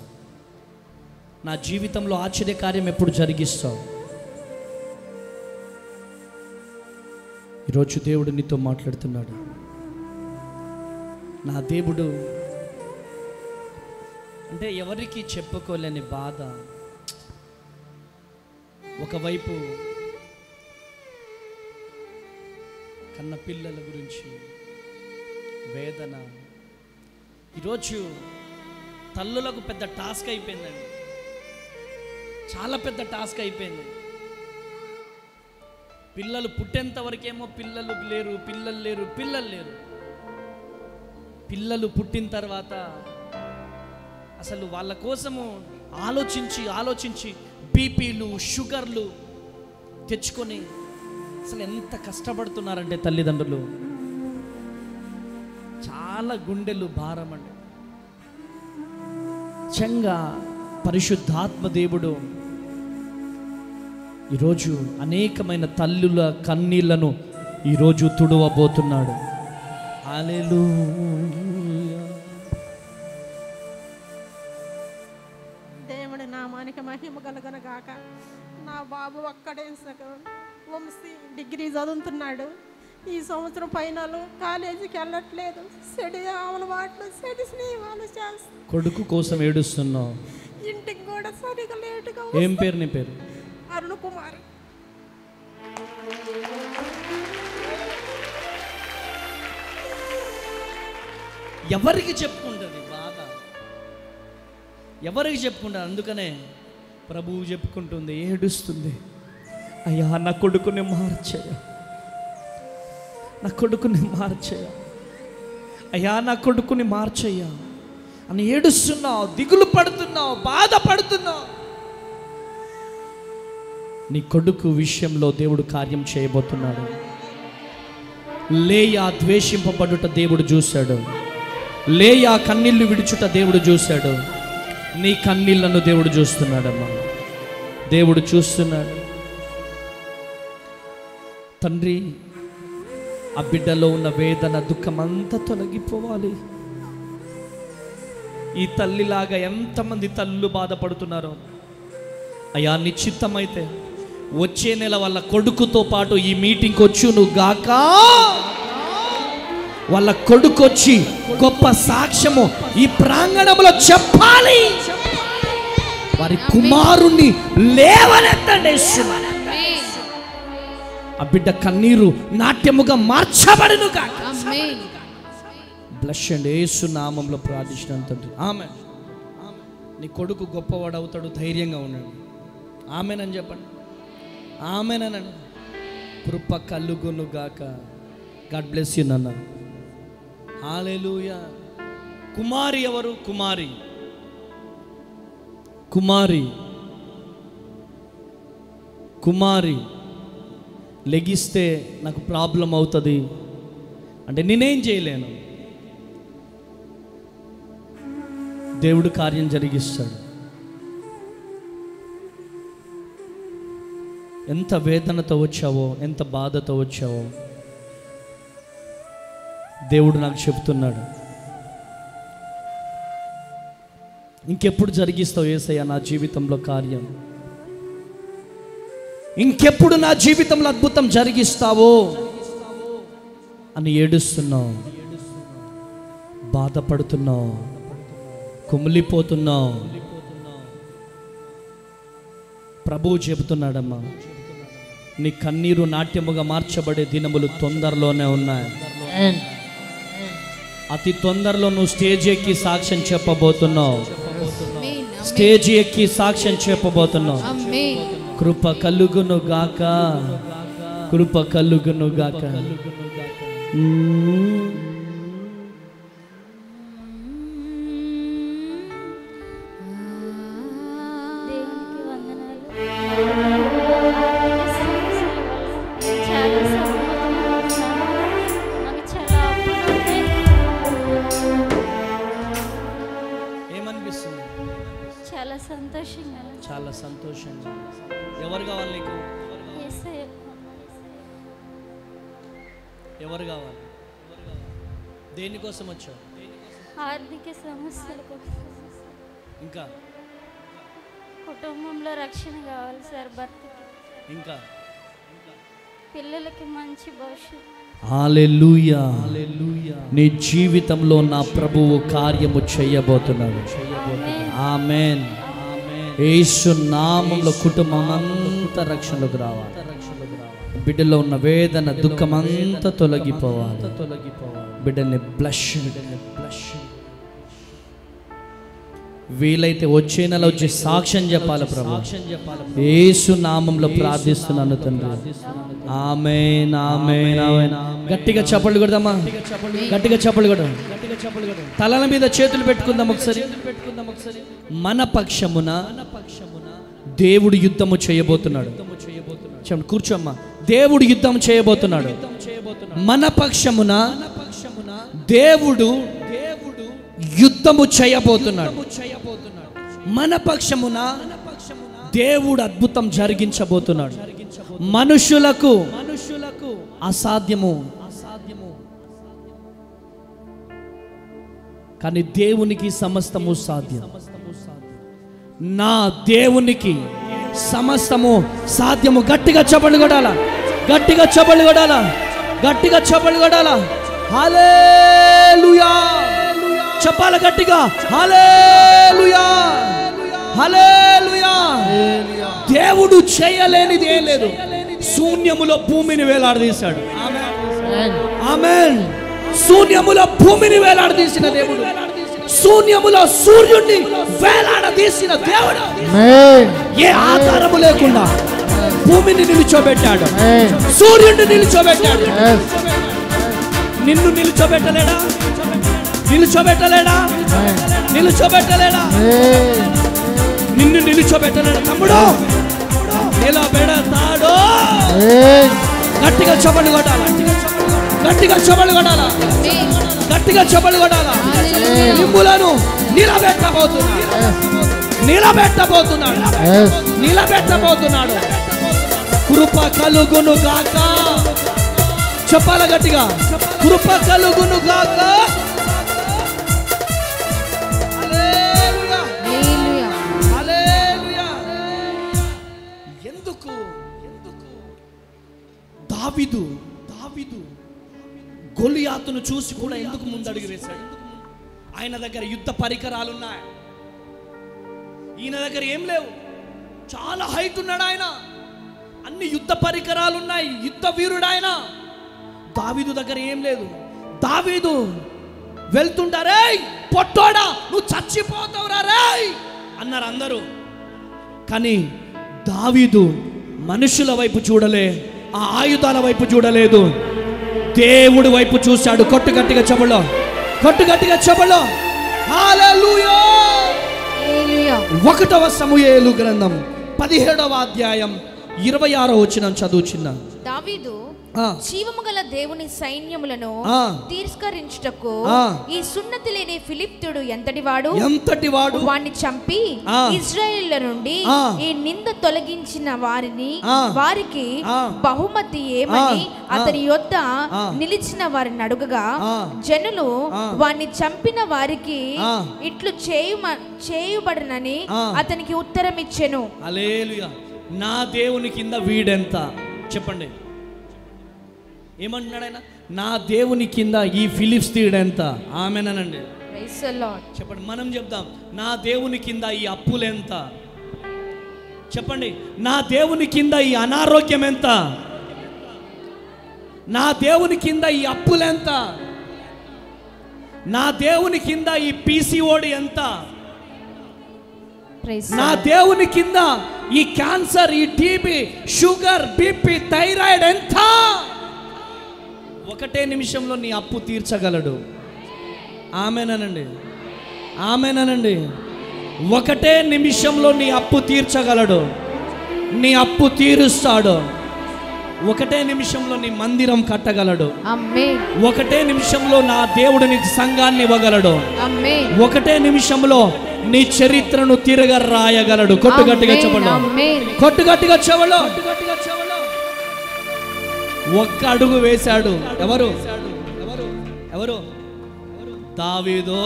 నా జీవితంలో ఆశ్చర్యకార్యం ఎప్పుడు జరిగిస్తావు? ఈరోజు దేవుడు నీతో మాట్లాడుతున్నాడు. నా దేవుడు అంటే ఎవరికి చెప్పుకోలేని బాధ. ఒకవైపు కన్న పిల్లల గురించి వేదన. ఈరోజు తల్లులకు పెద్ద టాస్క్ అయిపోయిందండి, చాలా పెద్ద టాస్క్ అయిపోయింది. పిల్లలు పుట్టేంత వరకేమో పిల్లలు లేరు, పిల్లలు పుట్టిన తర్వాత అసలు వాళ్ళ కోసము ఆలోచించి బీపీలు, షుగర్లు తెచ్చుకొని అసలు ఎంత కష్టపడుతున్నారంటే తల్లిదండ్రులు. చాలా గుండెలు భారం అండి. నిజంగా పరిశుద్ధాత్మ దేవుడు ఈరోజు అనేకమైన తల్లుల కన్నీళ్లను ఈరోజు తుడవబోతున్నాడు. హల్లెలూయా. దేవుడి నామానికి మహిమ కలుగును గాక. నా బాబు ఒక్కడే వంశీ డిగ్రీ చదువుతున్నాడు. ఈ సంవత్సరం ఫైనల్, కాలేజీకి వెళ్ళట్లేదు. చెడు అలవాట్లు, చెడు స్నేహాలు చేస్తాడు. కొడుకు కోసం ఏడుస్తున్నావు. ఇంటికి కూడా సరిగా లేటుగా. ఏం పేరు నీ పేరు? అరుణ కుమారి. ఎవరికి చెప్పుకుంటుంది బాధ? ఎవరికి చెప్పుకుంటారు? అందుకనే ప్రభువు చెప్పుకుంటుంది, ఏడుస్తుంది. అయ్యా నా కొడుకుని మార్చేయ, నా కొడుకుని మార్చేయ, అయ్యా నా కొడుకుని మార్చేయ అని ఏడుస్తున్నావు, దిగులు పడుతున్నావు, బాధపడుతున్నావు. నీ కొడుకు విషయంలో దేవుడు కార్యం చేయబోతున్నాడు. లేయా ద్వేషింపబడుట దేవుడు చూశాడు. లేయా కన్నీళ్లు విడుచుట దేవుడు చూశాడు. నీ కన్నీళ్లను దేవుడు చూస్తున్నాడమ్మా. దేవుడు చూస్తున్నాడు. తండ్రి, ఆ బిడ్డలో ఉన్న వేదన, దుఃఖం అంతా తొలగిపోవాలి. ఈ తల్లిలాగా ఎంతమంది తల్లులు బాధపడుతున్నారో అయ్యా, నిశ్చితమైతే వచ్చే నెల వాళ్ళ కొడుకుతో పాటు ఈ మీటింగ్కి వచ్చును గాక. వాళ్ళ కొడుకు వచ్చి గొప్ప సాక్ష్యము ఈ ప్రాంగణంలో చెప్పాలి. వారి కుమారుణ్ణి లేవనెత్తండి. ఆ బిడ్డ కన్నీరు నాట్యముగా మార్చబడును గాక. బ్లెస్ అండి, యేసు నామములో ప్రార్థిస్తున్నాను తండ్రి. ఆమేన్. నీ కొడుకు గొప్పవాడు అవుతాడు. ధైర్యంగా ఉండండి. ఆమేన్ అని చెప్పండి. ఆమేన్ అనండి. కృప కలుగును గాక. గాడ్ బ్లెస్ యు నాన్న. హల్లెలూయా. కుమారి ఎవరు? కుమారి లెగిస్తే నాకు ప్రాబ్లం అవుతుంది అంటే నేనేం చేయలేను. దేవుడు కార్యం జరిగిస్తాడు. ఎంత వేదనతో వచ్చావో, ఎంత బాధతో వచ్చావో దేవుడు నాకు చెప్తున్నాడు. ఇంకెప్పుడు జరిగిస్తావు యేసయ్య నా జీవితంలో కార్యం? ఇంకెప్పుడు నా జీవితంలో అద్భుతం జరిగిస్తావో అని ఏడుస్తున్నావు, బాధపడుతున్నావు, కుమిలిపోతున్నావు. ప్రభువు చెబుతున్నాడమ్మా, నీ కన్నీరు నాట్యముగా మార్చబడే దినములు తొందరలోనే ఉన్నాయి. అతి తొందరలో నువ్వు స్టేజ్ ఎక్కి సాక్ష్యం చెప్పబోతున్నావు. స్టేజ్ ఎక్కి సాక్ష్యం చెప్పబోతున్నావు. కృప కలుగును గాక. కృప కలుగును గాక. దేవునికి వందనాలు. చాలా సమ్మతంగా ఉన్నాను. నాకు చాలా అప్పులు ఉన్నాయి. ఏమనిపిస్తుంది? చాలా సంతోషంగా ఉంది. చాలా సంతోషంగా. ఎవరు కావాలి నీకు? యేసయ్య. ఎవరు కావాలి? దేనికోసం వచ్చావు? ఆర్థిక సమస్యల కోసం, ఇంకా కుటుంబంలో రక్షణ కావాలి సార్, భర్తకి, ఇంకా పిల్లలకి మంచి భవిష్యత్తు. హల్లెలూయా. నీ జీవితంలో నా ప్రభువు కార్యము చేయబోతున్నాడు. ఆమేన్. యేసు నామములో కుటుంబం అంతా రక్షణలోకి రావాలి. బిడ్డలో ఉన్న వేదన దుఃఖం అంతా తొలగిపోవాలి. బిడ్డని బ్లష్ వీలైతే వచ్చే నెల వచ్చి సాక్ష్యం చెప్పాలి ప్రభు. యేసు నామంలో ప్రార్థిస్తున్నాను తండ్రి. ఆమేన్ ఆమేన్ ఆమేన్. గట్టిగా చప్పట్లు కొడదామా? గట్టిగా చప్పట్లు కొడదాం. తలల మీద చేతులు పెట్టుకుందాం ఒకసారి. మన పక్షమున దేవుడు యుద్ధము చేయబోతున్నాడు. కూర్చోమ్మా. దేవుడు యుద్ధం చేయబోతున్నాడు. మన పక్షమున దేవుడు యుద్ధము చేయబోతున్నాడు. మన పక్షమున దేవుడు అద్భుతం జరిగించబోతున్నాడు. మనుషులకు అసాధ్యము, కానీ దేవునికి సమస్తము సాధ్యం. నా దేవునికి సమస్తము సాధ్యము. గట్టిగా చప్పట్లు కొట్టాలా? గట్టిగా చప్పట్లు కొట్టాలా? గట్టిగా చప్పట్లు కొట్టాలా? హల్లెలూయా చెప్పాల గట్టిగా. హల్లెలూయా హల్లెలూయా. దేవుడు చేయలేనిది ఏం లేదు. శూన్యములో భూమిని వేలాడదీశాడు. ఆమేన్. శూన్యములో భూమిని వేలాడదీసిన దేవుడు, శూన్యములో సూర్యుడిని వేలాడదీసిన దేవుడు, ఏ ఆధారము లేకుండా భూమిని నిలుచోబెట్టాడు, సూర్యుడిని నిలుచోబెట్టాడు. నిన్ను నిలుచోబెట్టలేడా? నిలుచోబెట్టలేడా? నిలుచోబెట్టలేడా? నిన్ను నిలుచోబెట్టలేడా? తమ్ముడు నిలబెడతాడు. గట్టిగా చప్పట్లు కొట్టాలా? గట్టిగా చప్పట్లు కొట్టాలా? గట్టిగా చప్పట్లు కొట్టాలా? మిమ్ములను నిలబెట్టబోతున్నాడు. నిలబెట్టబోతున్నాడు. నిలబెట్టబోతున్నాడు. కృప కలుగును గాక. చెప్పాల గట్టిగా. కృప కలుగును గాక. హల్లెలూయా హల్లెలూయా. ఎందుకు దావీదు గొలియాతును చూసి కూడా ఎందుకు ముందడుగు వేశాడు? ఆయన దగ్గర యుద్ధ పరికరాలు ఉన్నాయి, ఈయన దగ్గర ఏం లేవు. చాలా హైట్ ఉన్నాడు ఆయన, అన్ని యుద్ధ పరికరాలు ఉన్నాయి, యుద్ధ వీరుడు ఆయన. దావీదు దగ్గర ఏం లేదు. దావీదు వెళ్తుంటారే, పొట్టోడా నువ్వు చచ్చిపోతావురా రే అన్నారు అందరూ. కానీ దావీదు మనుషుల వైపు చూడలే, ఆ ఆయుధాల వైపు చూడలేదు, దేవుడి వైపు చూశాడు. కొట్టు గట్టిగా చెబులో, కొట్టు గట్టిగా చెబులో. హల్లెలూయా. 1వ సమూయేలు గ్రంథం 17వ అధ్యాయం 26వ వచనం చదువుచున్న. దావీదు జీవము గల దేవుని సైన్యములను తిరస్కరించుటకు ఈ సున్నతి లేని ఫిలిప్తుడు ఎంతటివాడు వాణ్ణి చంపి ఇశ్రాయేలుల నుండి ఈ నింద తొలగించిన వారికి బహుమతి ఏమని అతని యొద్ద నిలిచిన వారిని అడుగగా, జనులు వాణ్ణి చంపిన వారికి ఇట్లు చేయుబడనని అతనికి ఉత్తరం ఇచ్చెను. హల్లెలూయా. నా దేవుని కింద వీడెంత చెప్పండి. ఏమంటున్నాడు ఆయన? నా దేవుని కింద ఈ ఫిలిప్స్తీయుడు ఎంత? ఆమేనండి. Praise the Lord. చెప్పండి. మనం చెప్దాం, నా దేవుని కింద ఈ అప్పులు ఎంత? చెప్పండి. నా దేవుని కింద ఈ అనారోగ్యం ఎంత? నా దేవుని కింద ఈ అప్పులు ఎంత? నా దేవుని కింద ఈ పీసీఓడి ఎంత? నా దేవుని కింద ఈ క్యాన్సర్, ఈ టీబీ, షుగర్, బీపీ, థైరాయిడ్ ఎంత? ఒకటే నిమిషంలో నీ అప్పు తీర్చగలడు. ఆమేనండి, ఆమేనండి. ఒకటే నిమిషంలో నీ అప్పు తీర్చగలడు, నీ అప్పు తీరుస్తాడు. ఒకటే నిమిషంలో నీ మందిరం కట్టగలడు. ఆమేన్. ఒకటే నిమిషంలో నా దేవుడు నీకు సంఘాన్ని ఇవ్వగలడు. ఆమేన్. ఒకటే నిమిషంలో నీ చరిత్రను తిరగ రాయగలడు. కొట్టుగట్టిగా చెప్పండి, కొట్టుగట్టిగా చెవలో. ఒక్క అడుగు వేశాడు. ఎవరు ఎవరు ఎవరు? దావీదు.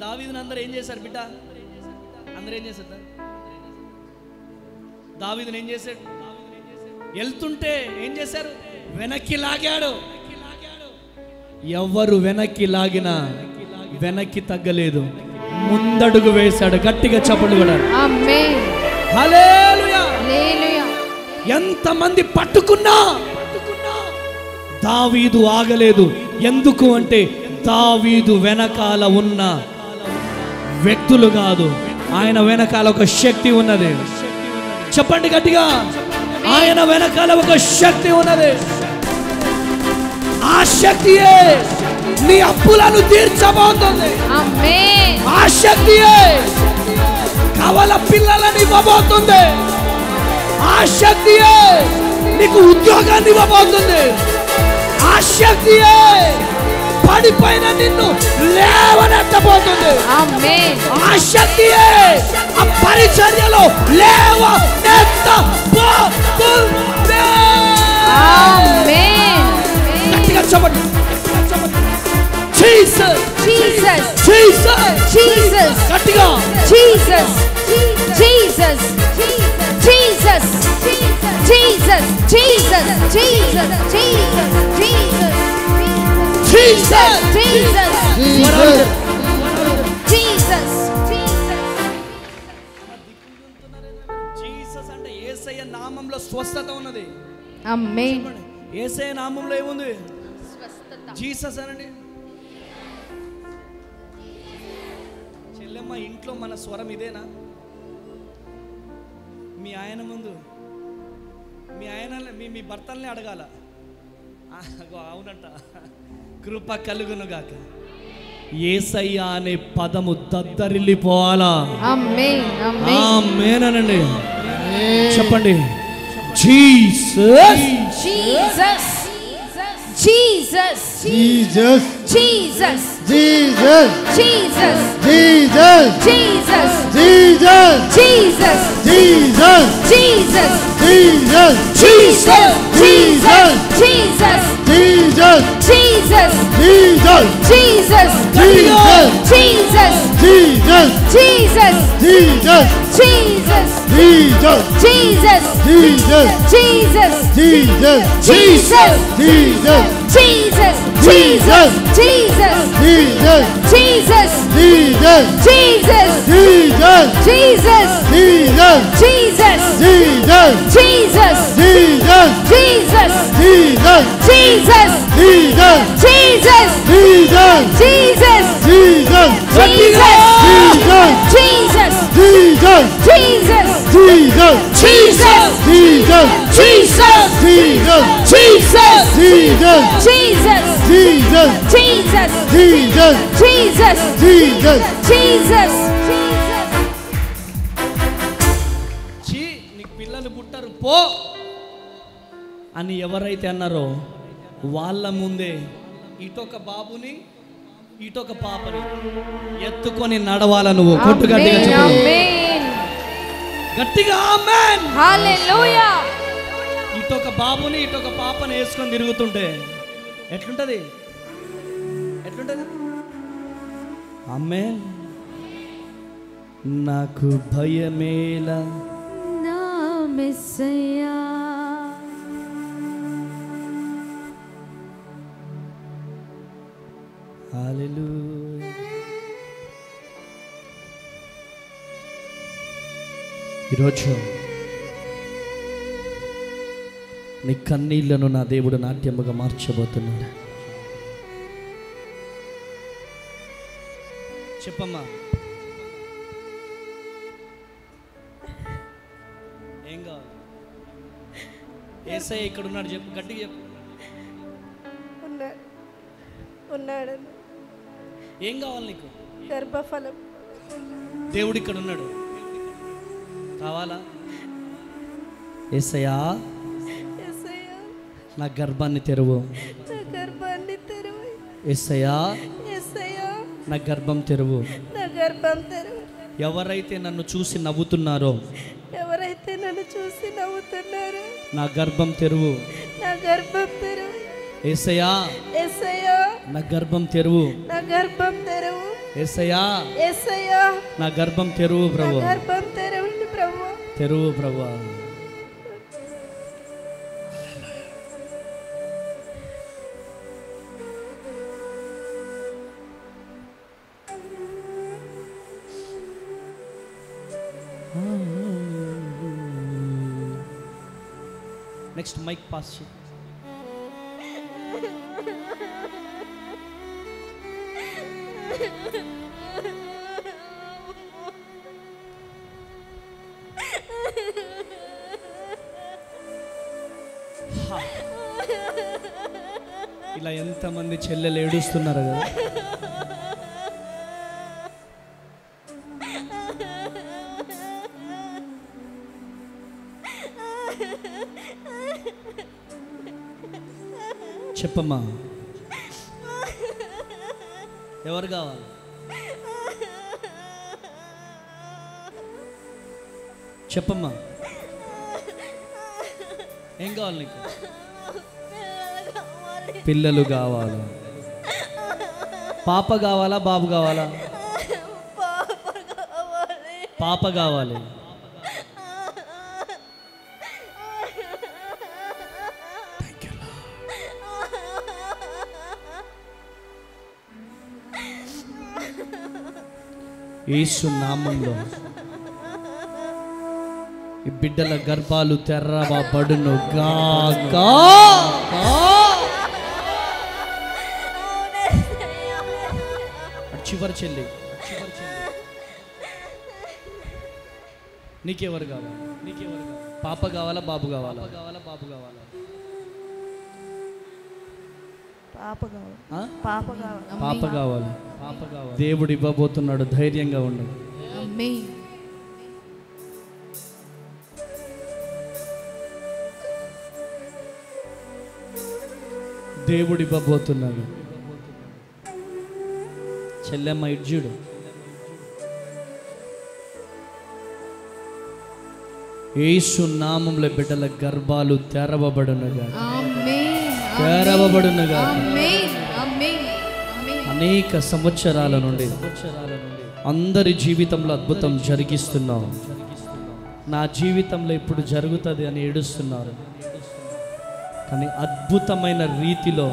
దావీదుని అందరూ ఏం చేశారు బిడ్డ? అందరూ ఏం చేశారు? దావీదుని ఏం చేశాడు? వెళ్తుంటే ఏం చేశారు? వెనక్కి లాగాడు. ఎవరు వెనక్కి లాగినా వెనక్కి తగ్గలేదు, ముందడుగు వేశాడు. గట్టిగా చప్పట్లు కూడా. ఆమేన్. హల్లెలూయా. హల్లెలూయా. ఎంతమంది పట్టుకున్నా దావీదు ఆగలేదు. ఎందుకు అంటే దావీదు వెనకాల ఉన్న వ్యక్తులు కాదు, ఆయన వెనకాల ఒక శక్తి ఉన్నది. చెప్పండి గట్టిగా, ఆయన వెనకాల ఒక శక్తి ఉన్నది. ఆ శక్తియే నీ అప్పులను తీర్చబోతుంది. ఆమేన్. ఆ శక్తియే కవల పిల్లలని ఇవ్వబోతుంది. ఆ శక్తియే నీకు ఉద్యోగాన్ని ఇవ్వబోతుంది. ఆ శక్తియే పడిపోయిన నిన్ను లేవనెత్తబోతుంది. ఆమేన్. ఆ శక్తియే ఆ పరిచర్యలో లేవనెత్తబోతుంది. ఆమేన్. గట్టిగా చెప్పండి. Jesus, Jesus, Jesus, Jesus. గట్టిగా Jesus, Jesus, Jesus, Jesus, Jesus, Jesus, Jesus, Jesus, Jesus, Jesus, Jesus అంటే యేసయ్య నామంలో స్వస్థత ఉన్నది. ఆమేన్. యేసయ్య నామంలో ఏముంది? జీసస్ అనండి. చెల్లెమ్మ, ఇంట్లో మన స్వరం ఇదేనా? మీ ఆయన ముందు మీ ఆయన మీ భర్తల్ని అడగాల. అవునంట. కృప కలుగునుగాక. యేసయ్య అనే పదము దద్దరిల్లిపోవాలా. ఆమేన్. ఆమేన్. ఆమేనండి. చెప్పండి. Jesus, Jesus, Jesus, Jesus, Jesus, Jesus, Jesus, Jesus, Jesus, Jesus, Jesus, Jesus, Jesus, Jesus, Jesus, Jesus, Jesus, Jesus, Jesus, Jesus, Jesus, Jesus, Jesus, Jesus, Jesus, Jesus, Jesus, Jesus, Jesus, Jesus, Jesus, Jesus, Jesus, Jesus, Jesus, Jesus, Jesus, Jesus, Jesus, Jesus, Jesus, Jesus, Jesus, Jesus, Jesus, Jesus, Jesus, Jesus, Jesus, Jesus, Jesus, Jesus, Jesus, Jesus, Jesus, Jesus, Jesus, Jesus, Jesus, Jesus, Jesus, Jesus, Jesus, Jesus, Jesus, Jesus, Jesus, Jesus, Jesus, Jesus, Jesus, Jesus, Jesus, Jesus. Jesus. చీ, నీకు పిల్లలు పుట్టరు పో అని ఎవరైతే అన్నారో వాళ్ళ ముందే ఇటొక బాబుని ఇటొక పాపని ఎత్తుకొని నడవాల నువ్వు. కొట్టు గట్టిగా చెప్పు. ఆమేన్. గట్టిగా ఆమేన్. హల్లెలూయా. ఇటొక బాబుని ఇటొక పాపని వేసుకొని తిరుగుతుంటే ఎట్లుంటది? ఎట్లుంటది? ఆమేన్. నాకు భయమేలా నా మెస్సయ్యా. హల్లెలూయా. ఈరోజు నీ కన్నీళ్లను నా దేవుడు నాట్యముగా మార్చబోతున్నాడు. చెప్పమ్మా, ఏం కావాలి? యేసయ్య ఇక్కడ ఉన్నాడు, చెప్పు, గట్టిగా చెప్పు. కోరుకున్నాడు. ఏం కావాలి నీకు? గర్భఫలం. దేవుడు ఇక్కడ ఉన్నాడు. కావాలా? యేసయ్యా యేసయ్యా నా గర్భాన్ని తెరువు. నా గర్భాన్ని తెరువు. యేసయ్యా యేసయ్యా నా గర్భం తెరువు. నా గర్భం తెరువు. ఎవరైతే నన్ను చూసి నవ్వుతున్నారో, ఎవరైతే నన్ను చూసి నవ్వుతున్నారో నా గర్భం తెరువు. నా గర్భం తెరువు. యేసయ్యా యేసయ్యా నా గర్భం తెరువు. నా గర్భం తెరువు. యేసయ్యా యేసయ్యా నా గర్భం తెరువు నా ప్రభు. గర్భం తెరవండి ప్రభు. తెరువు ప్రభు. నెక్స్ట్ మైక్ పాస్ చేయి. ఇలా ఎంతమంది చెల్లెలు ఏడుస్తున్నారు కదా. చెప్పమ్మా, ఎవరు కావాలి? చెప్పమ్మా, ఏం కావాలి నీకు? పిల్లలు కావాలా? పాప కావాలా బాబు కావాలా? పాప కావాలి. యేసు నామంలో ఈ బిడ్డల గర్భాలు తెరవబడును గాక. చివరి చెల్లి, నీకెవరు కావాలి? నీకెవరు కావాలి? పాప కావాలా బాబు కావాలా? బాబు కావాలా? పాప కావాలి. ఆ? పాప కావాలి. పాప కావాలి. పాప కావాలి. దేవుడు ఇవ్వబోతున్నాడు. ధైర్యంగా ఉండండి. ఆమేన్. దేవుడు ఇవ్వబోతున్నాడు. చెల్లెమ్మ ఇడ్జుడు, యేసు నామములో బిడ్డల గర్భాలు తెరవబడునుగా. ఆమేన్. తెరవబడునుగా. ఆమేన్. ఆమేన్. ఆమేన్. అనేక సంవత్సరాల నుండి అందరి జీవితంలో అద్భుతం జరిగిస్తున్నావు. నా జీవితంలో ఇప్పుడు జరుగుతుంది అని ఏడుస్తున్నారు. కానీ అద్భుతమైన రీతిలో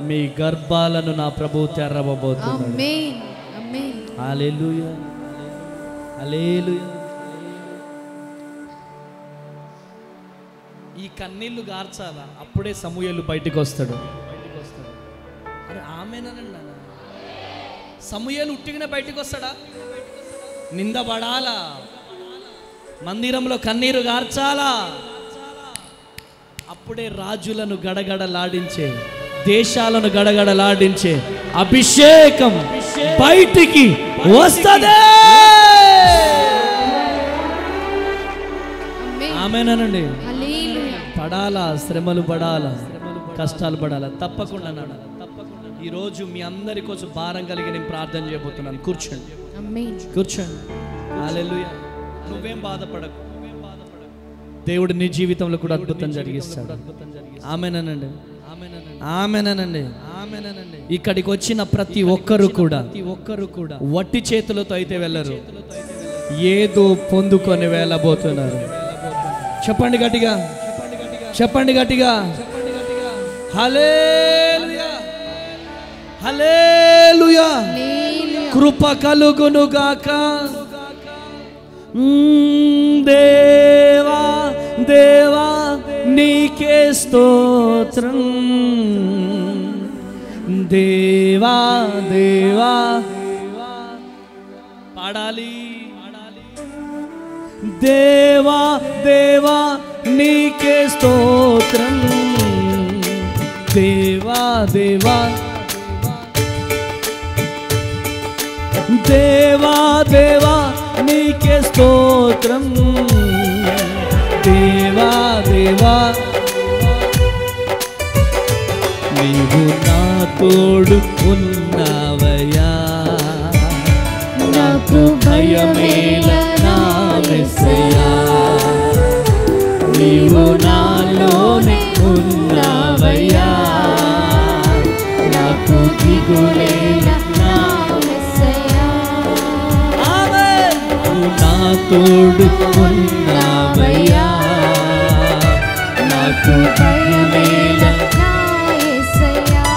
మీ గర్భాలను నా ప్రభువు తెరవబోతున్నాడు. ఆమేన్. ఆమేన్. హల్లెలూయా, హల్లెలూయా. ఈ కన్నీళ్లు గార్చాలా, అప్పుడే సమూయేలు బయటికి వస్తాడు. అరే ఆమెనండి, సమూయేలు ఉట్టిగానే బయటికి వస్తాడా? నిందపడాలా, మందిరంలో కన్నీరు గార్చాలా, అప్పుడే రాజులను గడగడలాడించే, దేశాలను గడగడలాడించే అభిషేకం బయటికి వస్తదే. ఆమేనండి. హల్లెలూయా. పడాలా, శ్రమలు పడాలా, కష్టాలు పడాలా, తప్పకుండా నడాలి. ఈరోజు మీ అందరి కోసం భారం కలిగి నేను ప్రార్థన చేయబోతున్నాను. కూర్చోండి, ఆమేన్. కూర్చోండి. హల్లెలూయా. నువ్వేం బాధపడకు, దేవుడు నీ జీవితంలో కూడా అద్భుతం జరిగిస్తాడు. ఆమేనండి, ఆమేనండి, ఆమేనండి. ఇక్కడికి వచ్చిన ప్రతి ఒక్కరు కూడా వట్టి చేతులతో అయితే వెళ్ళరు, ఏదో పొందుకొని వెళ్ళబోతున్నారు. చెప్పండి గట్టిగా, చెప్పండి గట్టిగా. హల్లెలూయా, హల్లెలూయా. కృప కలుగును గాక. దేవా దేవా నీకే స్తోత్రం. దేవా దేవా పాడాలి. దేవా దేవా నీకే స్తోత్రం. దేవా దేవా దేవా నీకే స్తోత్రం దేవా దేవా నీవు నా తోడు ఉన్నావయ్యా నాకు భయమేల నా యేసయ్యా నీవు నాలోనే ఉన్నావయ్యా నాకు దిగులేల నా యేసయ్యా ఆమేన్ నా తోడు ఉన్నావయ్యా నాకు దిగులేల నా యేసయ్యా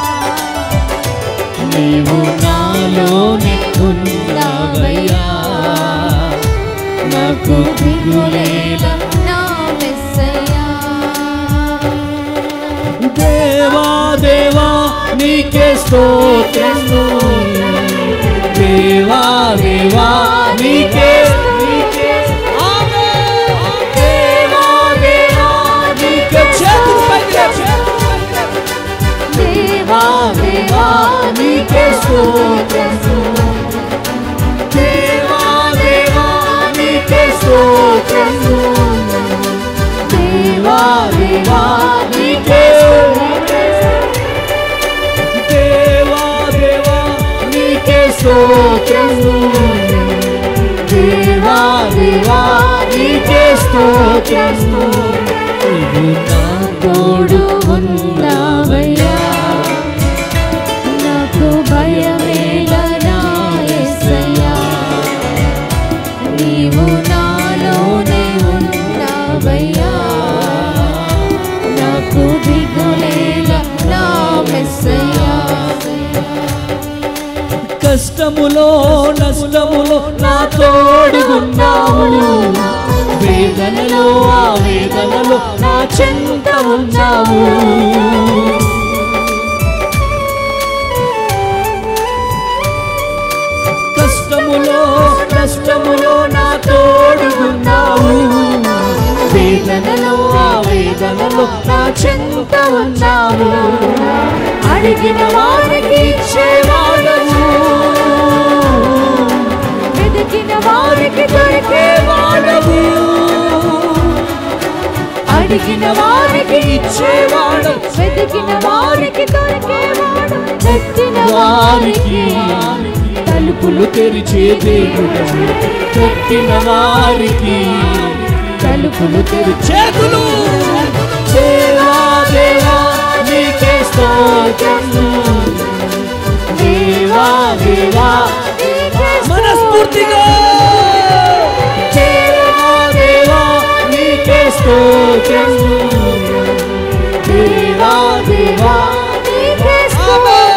నీవు నాలోనే ఉన్నావయ్యా నాకు దిగులేల నా యేసయ్యా దేవా దేవా నీకే స్తోత్రం దేవా దేవా నీకే ఆమేన్ దేవా దేవా నీకే చేతులు పైకి దేవా దేవా నీకే స్తోత్రం దేవా దేవా నీకే స్తోత్రం దేవా దేవా నీకే దేవా దేవా నీకే స్తోత్రం దేవా దేవా నీకే స్తోత్రం నీవు నా తోడు ఉన్నావయ్యా నాకు భయమేల నా యేసయ్యా నీవు నాలోనే ఉన్నావయ్యా నాకు దిగులేల నా యేసయ్యా కష్టములో నష్టములో నా తోడుగున్నావు వేదనలో ఆ వేదనలో నా చెంత ఉన్నావు కష్టములో నష్టములో నా తోడుగున్నావు వేదనలో ఆ వేదనలో నా చెంత ఉన్నావు అడిగిన వారికి ఇచ్చేవాడవు వెతికిన వారికి దొరికేవాడవు అడిగిన వారికి ఇచ్చేవాడు వెతికిన వారికి దొరికేవాడు తట్టిన వారికి తలుపులు తెరిచే దేవుడవు తట్టిన వారికి తలుపులు తెరిచేతులు దేవా దేవా నీకే స్తోత్రం దేవా దేవా మనస్ఫూర్తిగా దేవా దేవా నీకే స్తోత్రం దేవా దేవా నీకే స్తోత్రం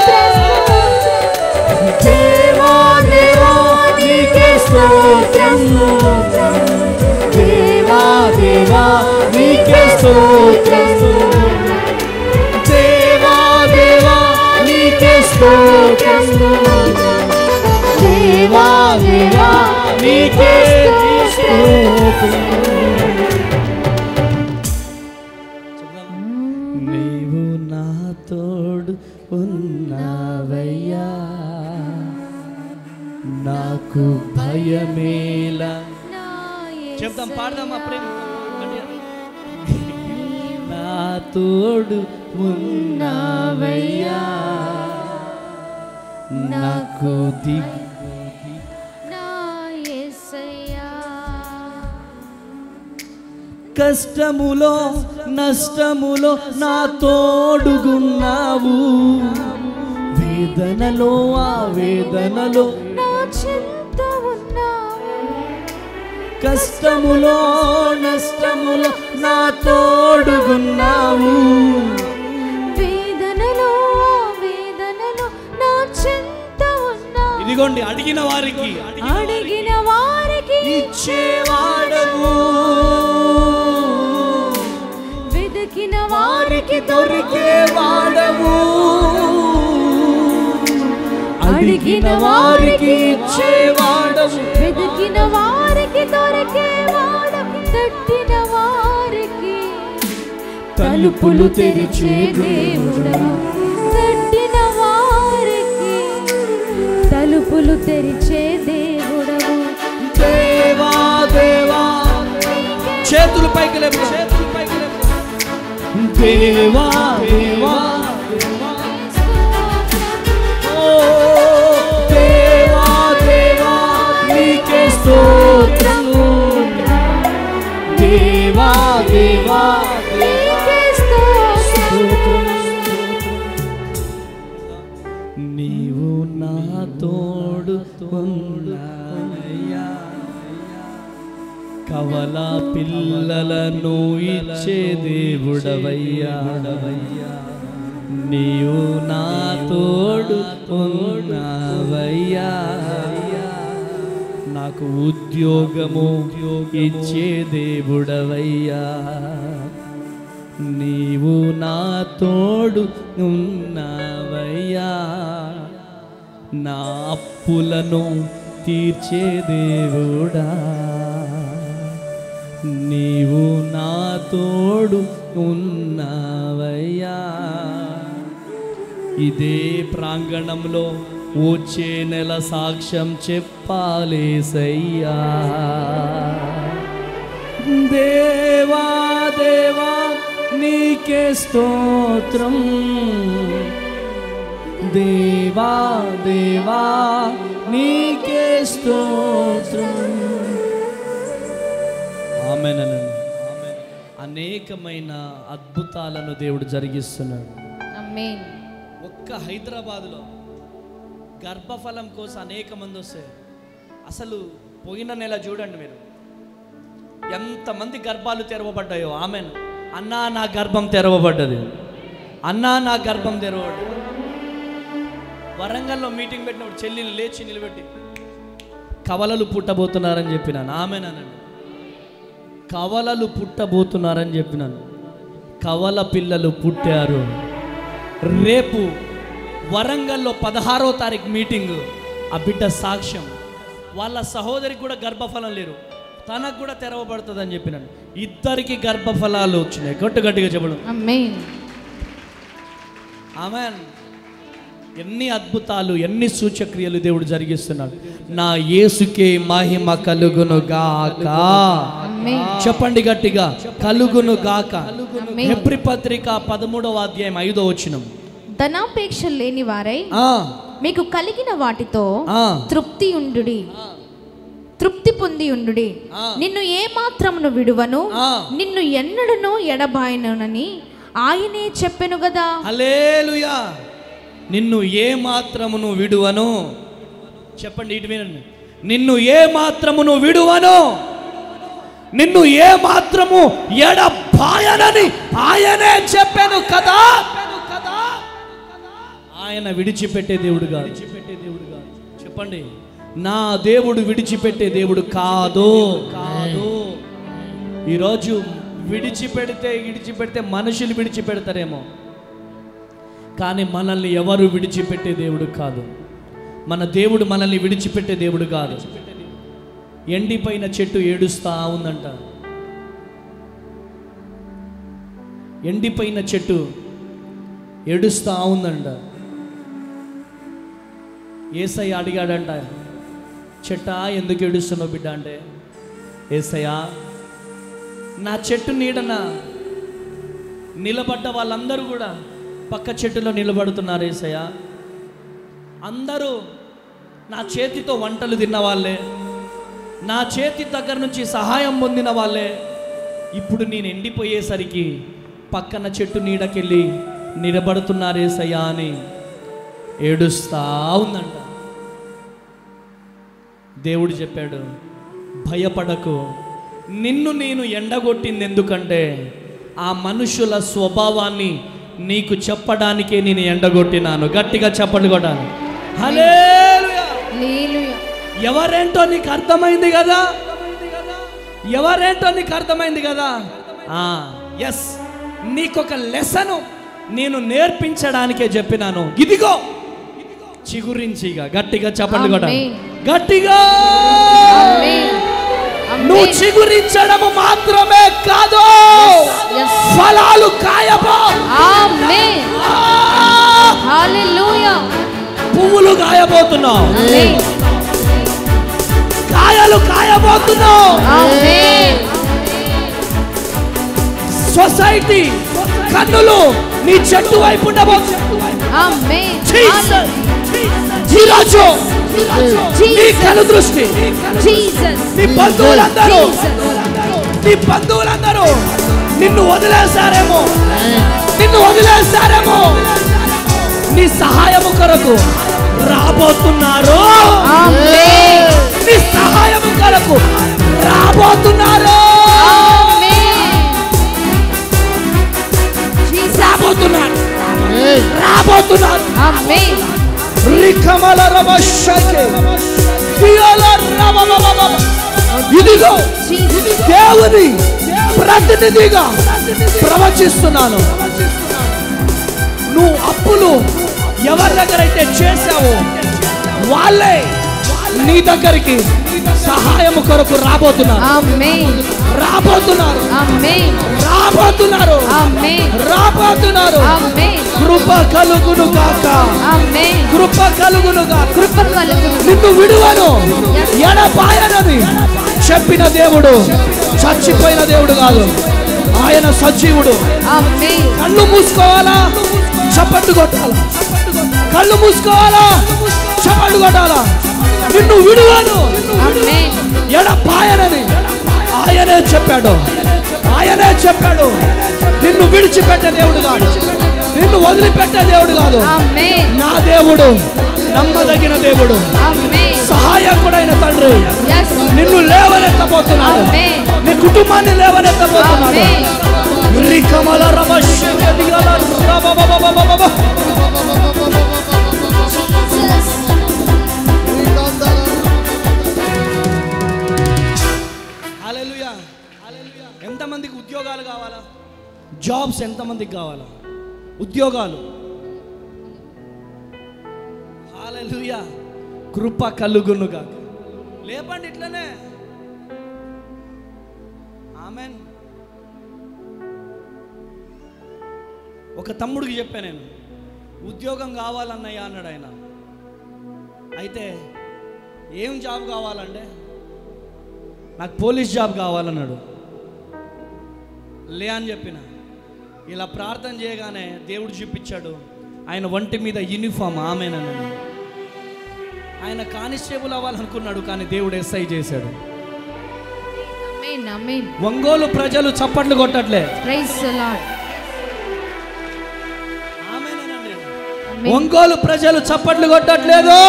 దేవా దేవా నీకే స్తోత్రం దేవా దేవా నీకే స్తోత్రం దేవా దేవా నీకే స్తోత్రం దేవా దేవా నీకే స్తోత్రం నీవు నా తోడు ఉన్నావయ్యా నాకు భయమేలా చెప్తాం పాడదామా ప్రేమ నా తోడు ఉన్నావయ్యా నాకు దిగు నా యేసయ్యా కష్టములో నష్టములో నా తోడుగున్నావు వేదనలో ఆ వేదనలో నా చింత ఉన్నావు కష్టములో నష్టములో నా తోడుగున్నావు వేదనలో వేదనలో నా చింత ఉన్నావు ఇదిగోండి అడిగిన వారికి ఇచ్చేవాడవు వెతికిన వారికి దొరికేవాడవు అడిగిన వారికి ఇచ్చేవాడవు వెతికిన వారికి దొరికేవాడు తట్టిన వారికి తలుపులు తెరిచే దేవుడవు తట్టిన వారికి తలుపులు తెరిచే దేవుడవు చేతులు పైకి లేపు, చేతులు పైకి లేపు. దేవా దేవా ఓ దేవా దేవా నీకే స్తోత్రము, దేవా దేవా నీకే స్తోత్రం. నీవు నా తోడు ఉన్నావయ్యా, కవల పిల్లలను ఇచ్చే దేవుడవయ్యా, నీవు నా తోడు ఉన్నావయ్యా, నాకు ఉద్యోగము ఇచ్చే దేవుడవయ్యా, నీవు నా తోడు ఉన్నావయ్యా, నా అప్పులను తీర్చే దేవుడా, నీవు నా తోడు ఉన్నావయ్యా. ఇదే ప్రాంగణంలో వచ్చే నెల సాక్ష్యం చెప్పాలేసయ్యా. దేవా దేవా నీకే స్తోత్రం, దేవా దేవా నీకే స్తోత్రం. ఆమేన్. అనేకమైన అద్భుతాలను దేవుడు జరిగిస్తున్నాడు. ఆమేన్. ఒక్క హైదరాబాద్లో గర్భఫలం కోసం అనేక మంది వస్తాయి. అసలు పోయిన నెల చూడండి మీరు, ఎంతమంది గర్భాలు తెరవబడ్డాయో. ఆమెన్. అన్నా నా గర్భం తెరవబడ్డది, అన్నా నా గర్భం తెరవబడ్డది. వరంగల్లో మీటింగ్ పెట్టినప్పుడు చెల్లిని లేచి నిలబెట్టి కవలలు పుట్టబోతున్నారని చెప్పినాను. ఆమెనండి, కవలలు పుట్టబోతున్నారని చెప్పినాను. కవల పిల్లలు పుట్టారు. రేపు వరంగల్లో 16వ తారీఖు మీటింగ్. ఆ బిడ్డ సాక్ష్యం, వాళ్ళ సహోదరికి కూడా గర్భఫలం లేరు, తనకు కూడా తెరవబడుతుంది అని చెప్పినాను. ఇద్దరికి గర్భఫలాలు వచ్చినాయి. గట్టిగా చెప్పడం ఆమేన్. ఆమేన్. ఎన్ని అద్భుతాలు, ఎన్ని సూచక్రియలు దేవుడు జరిగిస్తున్నాడు. నా యేసుకే మహిమ కలుగును గాక. చెప్పండి గట్టిగా, కలుగును గాక. హెబ్రీ పత్రిక 13వ అధ్యాయం 5వ వచనం. ధనాపేక్ష లేని వారై మీకు కలిగిన వాటితో తృప్తి ఉండుడి, తృప్తి పొంది ఉండుడి. నిన్ను ఏ మాత్రమును విడువను, నిన్ను ఎన్నడను ఎడబాయనని ఆయనే చెప్పెను గదా. హల్లెలూయా. నిన్ను ఏ మాత్రమును విడువను. చెప్పండి ఇటు వినండి. నిన్ను ఏ మాత్రమును విడువను, నిన్ను ఏ మాత్రము ఎడబాయనని ఆయనే చెప్పెను కదా. ఆయన విడిచిపెట్టే దేవుడు కాదు. చెప్పండి, నా దేవుడు విడిచిపెట్టే దేవుడు కాదు. ఈరోజు విడిచిపెడితే మనుషులు విడిచిపెడతారేమో, కానీ మనల్ని ఎవరు విడిచిపెట్టే దేవుడు కాదు. మన దేవుడు మనల్ని విడిచిపెట్టే దేవుడు కాదు. ఎండిపోయిన చెట్టు ఏడుస్తా ఉందంట. ఎండిపోయిన చెట్టు ఏడుస్తా ఉందంట. యేసయ్య అడిగాడంట, చెట్టా ఎందుకు ఏడుస్తున్నావు బిడ్డ అంటే, యేసయ్య నా చెట్టు నీడన నిలబడ్డ వాళ్ళందరూ కూడా పక్క చెట్టులో నిలబడుతున్నారు యేసయ్య. అందరూ నా చేతితో వంటలు తిన్న వాళ్ళే, నా చేతి దగ్గర నుంచి సహాయం పొందిన వాళ్ళే. ఇప్పుడు నేను ఎండిపోయేసరికి పక్కన చెట్టు నీడకెళ్ళి నిలబడుతున్నారు యేసయ్య అని ఏడుస్తా ఉందంట. దేవుడు చెప్పాడు, భయపడకు, నిన్ను నేను ఎండగొట్టింది ఎందుకంటే ఆ మనుషుల స్వభావాన్ని నీకు చెప్పడానికే నేను ఎండగొట్టినాను. గట్టిగా చెప్పండి కొట్టాను. హల్లెలూయా. ఎవరేంటో నీకు అర్థమైంది కదా, ఎవరేంటో నీకు అర్థమైంది కదా. ఎస్, నీకొక లెసను నేను నేర్పించడానికే చెప్పినాను. ఇదిగో చిగురించిగా. గట్టిగా చెప్పండి కూడా, గట్టిగా. నువ్వు చిగురించడము మాత్రమే కాదు, ఫలాలు కాయబో. ఆమేన్. హల్లెలూయా. పువ్వులు కాయబోతున్నావు, కాయలు కాయబోతున్నావు. ఆమేన్. సొసైటీ కన్నులు నీ చెట్టు వైపు ఉండబోతుంది. ఆమేన్. ఈరోజు నీ కను దృష్టి, జీసస్, నీ బంధువులందరూ నిన్ను వదిలేశారేమో, నీ సహాయము కొరకు రాబోతున్నారు. ఆమేన్. నీ సహాయము కొరకు రాబోతున్నారు. రాబోతున్నారు. ఆమేన్. రికమల రమశకే పియల రమమమమ. ఇదిగో దేవుని ప్రతినిధిగా ప్రవచిస్తున్నాను. నువ్వు అప్పులు ఎవరి దగ్గరైతే చేశావో వాళ్ళే నీ దగ్గరికి సహాయం కొరకు రాబోతున్నారు. ఆమేన్. రాబోతున్నారు. ఆమేన్. రాబోతున్నారు. ఆమేన్. రాబోతున్నారు. ఆమేన్. కృప కలుగును గాక. ఆమేన్. కృప కలుగును గాక. కృప కలుగును. నిన్ను విడువను ఎడబాయనని చెప్పిన దేవుడు చచ్చిపోయిన దేవుడు కాదు, ఆయన సజీవుడు. ఆమేన్. కళ్ళు మూసుకోవాలా, చప్పట్లు కొట్టాలా? కళ్ళు మూసుకోవాలా, చప్పట్లు కొట్టాలా? నిన్ను విడువను ఆమేన్. ఎడబాయనని ఆయనే చెప్పాడు. ఆయనే చెప్పాడు. నిన్ను విడిచిపెట్టే దేవుడు కాదు, నిన్ను వదిలిపెట్టే దేవుడు కాదు. ఆమేన్. నా దేవుడు నమ్మదగిన దేవుడు, ఆమేన్. సహాయకుడైన తండ్రి. yes, నిన్ను లేవనెత్తబోతున్నాడు. ఆమేన్. నీ కుటుంబాన్ని లేవనెత్తబోతున్నాడు. ఆమేన్. రికమల రమశకే దిగల రబబబబబబ. హల్లెలూయా. ఎంతమందికి ఉద్యోగాలు కావాలా? జాబ్స్ ఎంతమందికి కావాలా? ఉద్యోగాలు. హల్లెలూయా. కృప కలుగునుగా. లేపండి ఇట్లనే. ఆమేన్. ఒక తమ్ముడికి చెప్పా నేను, ఉద్యోగం కావాలన్నయ్య అన్నాడు ఆయన. అయితే ఏం జాబ్ కావాలంటే నాకు పోలీస్ జాబ్ కావాలన్నాడు. లే అని చెప్పిన. ఇలా ప్రార్థన చేయగానే దేవుడు చూపించాడు ఆయన ఒంటి మీద యూనిఫామ్. ఆమేనన్నాడు. ఆయన కానిస్టేబుల్ అవ్వాలనుకున్నాడు, కానీ దేవుడు ఎస్ఐ చేశాడు. ఆమేన్. ఆమేన్. ఒంగోలు ప్రజలు చప్పట్లు కొట్టట్లే. Praise the Lord. ఆమేననండి. ఒంగోలు ప్రజలు చప్పట్లు కొట్టట్లేదు.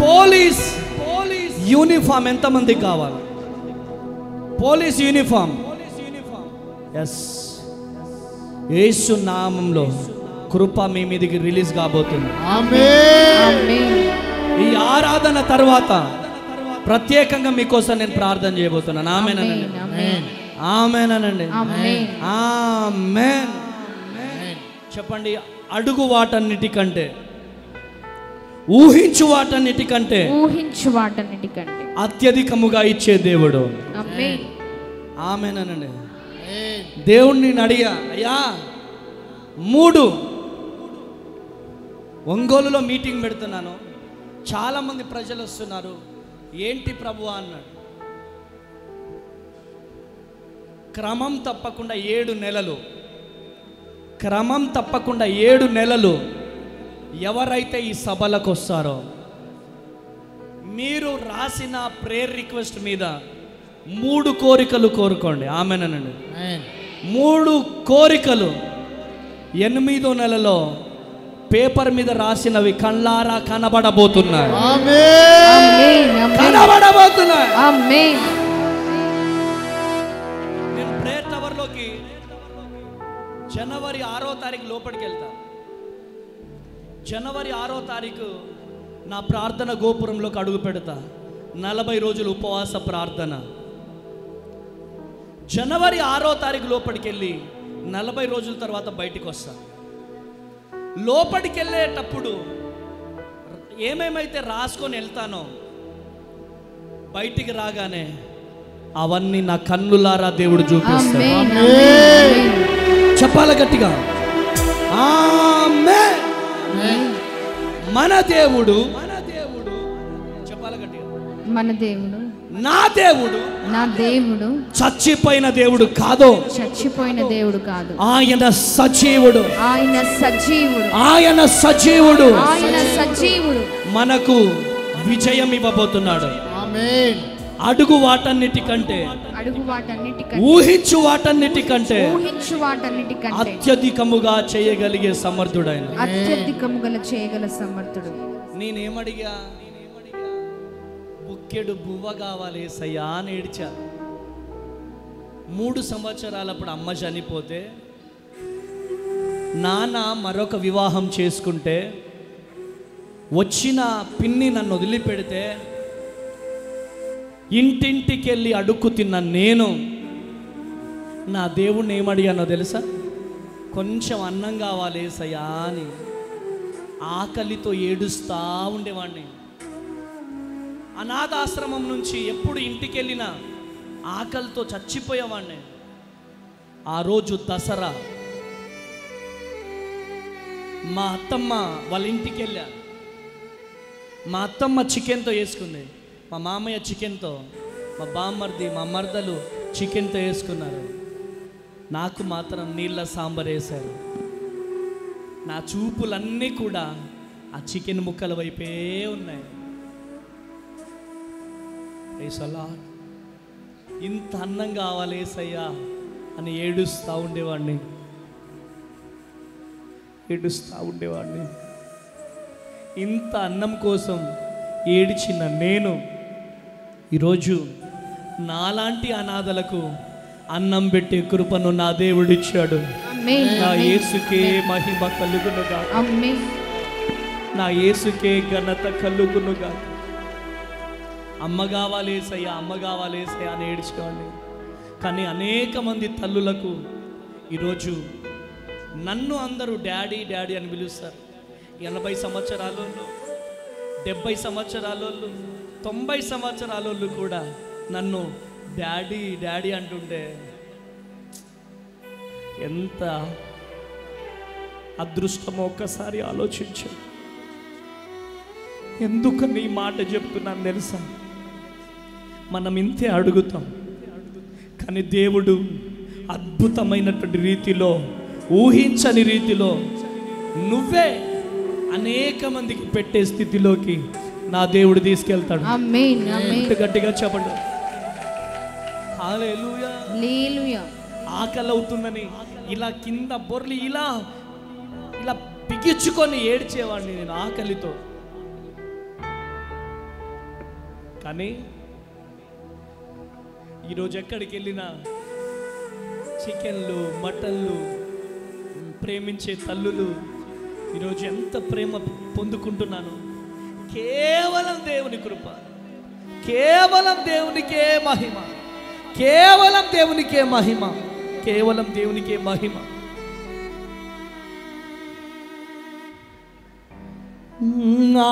పోలీస్ యూనిఫామ్ ఎంతమందికి కావాలి? Police uniform. ఎస్, యేసు నామంలో కృప మీ మీదకి రిలీజ్ కాబోతుంది. ఆమేన్. ఈ ఆరాధన తర్వాత ప్రత్యేకంగా మీకోసం నేను ప్రార్థన చేయబోతున్నాను. ఆమేనండి. ఆమేన్. ఆమేనండి. ఆమేన్. ఆమేన్. చెప్పండి. అడుగు వాటన్నిటికంటే, ఊహించు వాటన్నిటికంటే అత్యధికముగా ఇచ్చే దేవుడు. ఆమేన్. ఆమేనండి. దేవుణ్ణి అడిగా, అయ్యా 3 ఒంగోలులో మీటింగ్ పెడుతున్నాను, చాలామంది ప్రజలు వస్తున్నారు, ఏంటి ప్రభువా అన్నాడు. క్రమం తప్పకుండా 7 నెలలు ఎవరైతే ఈ సభలకు వస్తారో మీరు రాసిన ప్రేయర్ రిక్వెస్ట్ మీద 3 కోరికలు కోరుకోండి. ఆమేనండి. 3 కోరికలు 8వ నెలలో పేపర్ మీద రాసినవి కళ్ళారా కనబడబోతున్నాయి. కనబడబోతున్నాయి. నేను ప్రేయర్ టవర్లోకి జనవరి 6వ తారీఖు లోపలికి వెళ్తా. జనవరి 6వ తారీఖు నా ప్రార్థన గోపురంలోకి అడుగు పెడతా. 40 రోజులు ఉపవాస ప్రార్థన. జనవరి 6వ తారీఖు లోపలికి వెళ్ళి 40 రోజుల తర్వాత బయటికి వస్తా. లోపలికి వెళ్ళేటప్పుడు ఏమేమైతే రాసుకొని వెళ్తానో బయటికి రాగానే అవన్నీ నా కన్నులారా దేవుడు చూపిస్తాడు. చెప్పాల గట్టిగా ఆమేన్. మన దేవుడు చెప్పాల గట్టిగా, మన దేవుడు నా దేవుడు నా దేవుడు చచ్చిపోయిన దేవుడు కాదు, చచ్చిపోయిన దేవుడు కాదు, ఆయన సజీవుడు, ఆయన సజీవుడు, ఆయన సజీవుడు, ఆయన సజీవుడు. మనకు విజయం ఇవ్వబోతున్నాడు. ఆమేన్. అడుగు వాటన్నిటికంటే, అడుగు వాటన్నిటికంటే, ఊహించు వాటన్నిటికంటే ఊహించు వాటన్నిటికంటే అత్యధికముగా చేయగలిగే సమర్థుడైన. అత్యధికముగా చేయగల సమర్థుడు. నేనేమడిగా, బుక్కెడు బువ్వ కావాలి ఏసయ్యా అని ఏడ్చా. 3 సంవత్సరాలప్పుడు అమ్మ చనిపోతే నాన్న మరొక వివాహం చేసుకుంటే వచ్చిన పిన్ని నన్ను వదిలిపెడితే ఇంటింటికి వెళ్ళి అడుక్కు తిన్న నేను నా దేవుణ్ణి ఏమడిగానో తెలుసా? కొంచెం అన్నం కావాలి ఏసయ్యా అని ఆకలితో ఏడుస్తూ ఉండేవాడిని. అనాథాశ్రమం నుంచి ఎప్పుడు ఇంటికి వెళ్ళినా ఆకలితో చచ్చిపోయేవాడిని. ఆ రోజు దసరా మా అత్తమ్మ వాళ్ళ ఇంటికి వెళ్ళా. మా అత్తమ్మ చికెన్తో వేసుకుంది, మా మామయ్య చికెన్తో, మా బామ్మర్ది మా మర్దలు చికెన్తో వేసుకున్నారు. నాకు మాత్రం నీళ్ళ సాంబార్ వేశారు. నా చూపులన్నీ కూడా ఆ చికెన్ ముక్కల వైపే ఉన్నాయి. ఏసలా ఇంత అన్నం కావాలి ఏసయ్యా అని ఏడుస్తూ ఉండేవాడిని. ఇంత అన్నం కోసం ఏడిచిన నేను ఈరోజు నాలాంటి అనాథలకు అన్నం పెట్టే కృపను నా దేవుడిచ్చాడు. ఆమేన్. నా యేసుకే మహిమ కలుగునుగా, ఆమేన్. నా యేసుకే ఘనత కలుగునుగా. అమ్మ కావాలి ఏసయ్యా, అమ్మ కావాలి ఏసయ్యా అని ఏడ్చుకోండి. కానీ అనేక మంది తల్లులకు ఈరోజు నన్ను అందరూ డాడీ డాడీ అని పిలుస్తారు. 80 సంవత్సరాల వాళ్ళు, 70 సంవత్సరాల వాళ్ళు, 90 సంవత్సరాల వాళ్ళు కూడా నన్ను డాడీ డాడీ అంటుంటే ఎంత అదృష్టమో ఒక్కసారి ఆలోచించు. ఎందుకు నీ మాట చెప్తున్నాను తెలుసా? మనం ఇంతే అడుగుతాం, కానీ దేవుడు అద్భుతమైనటువంటి రీతిలో, ఊహించని రీతిలో నువ్వే అనేక మందికి పెట్టే స్థితిలోకి నా దేవుడు తీసుకెళ్తాడు. ఆమేన్. ఆమేన్. గట్టిగా చెప్పండి హల్లెలూయా. హల్లెలూయా. ఆకలి అవుతుందని ఇలా కింద బొర్లి ఇలా ఇలా బిగించుకొని ఏడ్చేవాడిని నేను ఆకలితో. కానీ ఈరోజు ఎక్కడికి వెళ్ళినా చికెన్లు, మటన్లు ప్రేమించే తల్లులు ఈరోజు ఎంత ప్రేమ పొందుకుంటున్నాను. కేవలం దేవుని కృప, కేవలం దేవునికే మహిమ, కేవలం దేవునికే మహిమ, కేవలం దేవునికే మహిమ.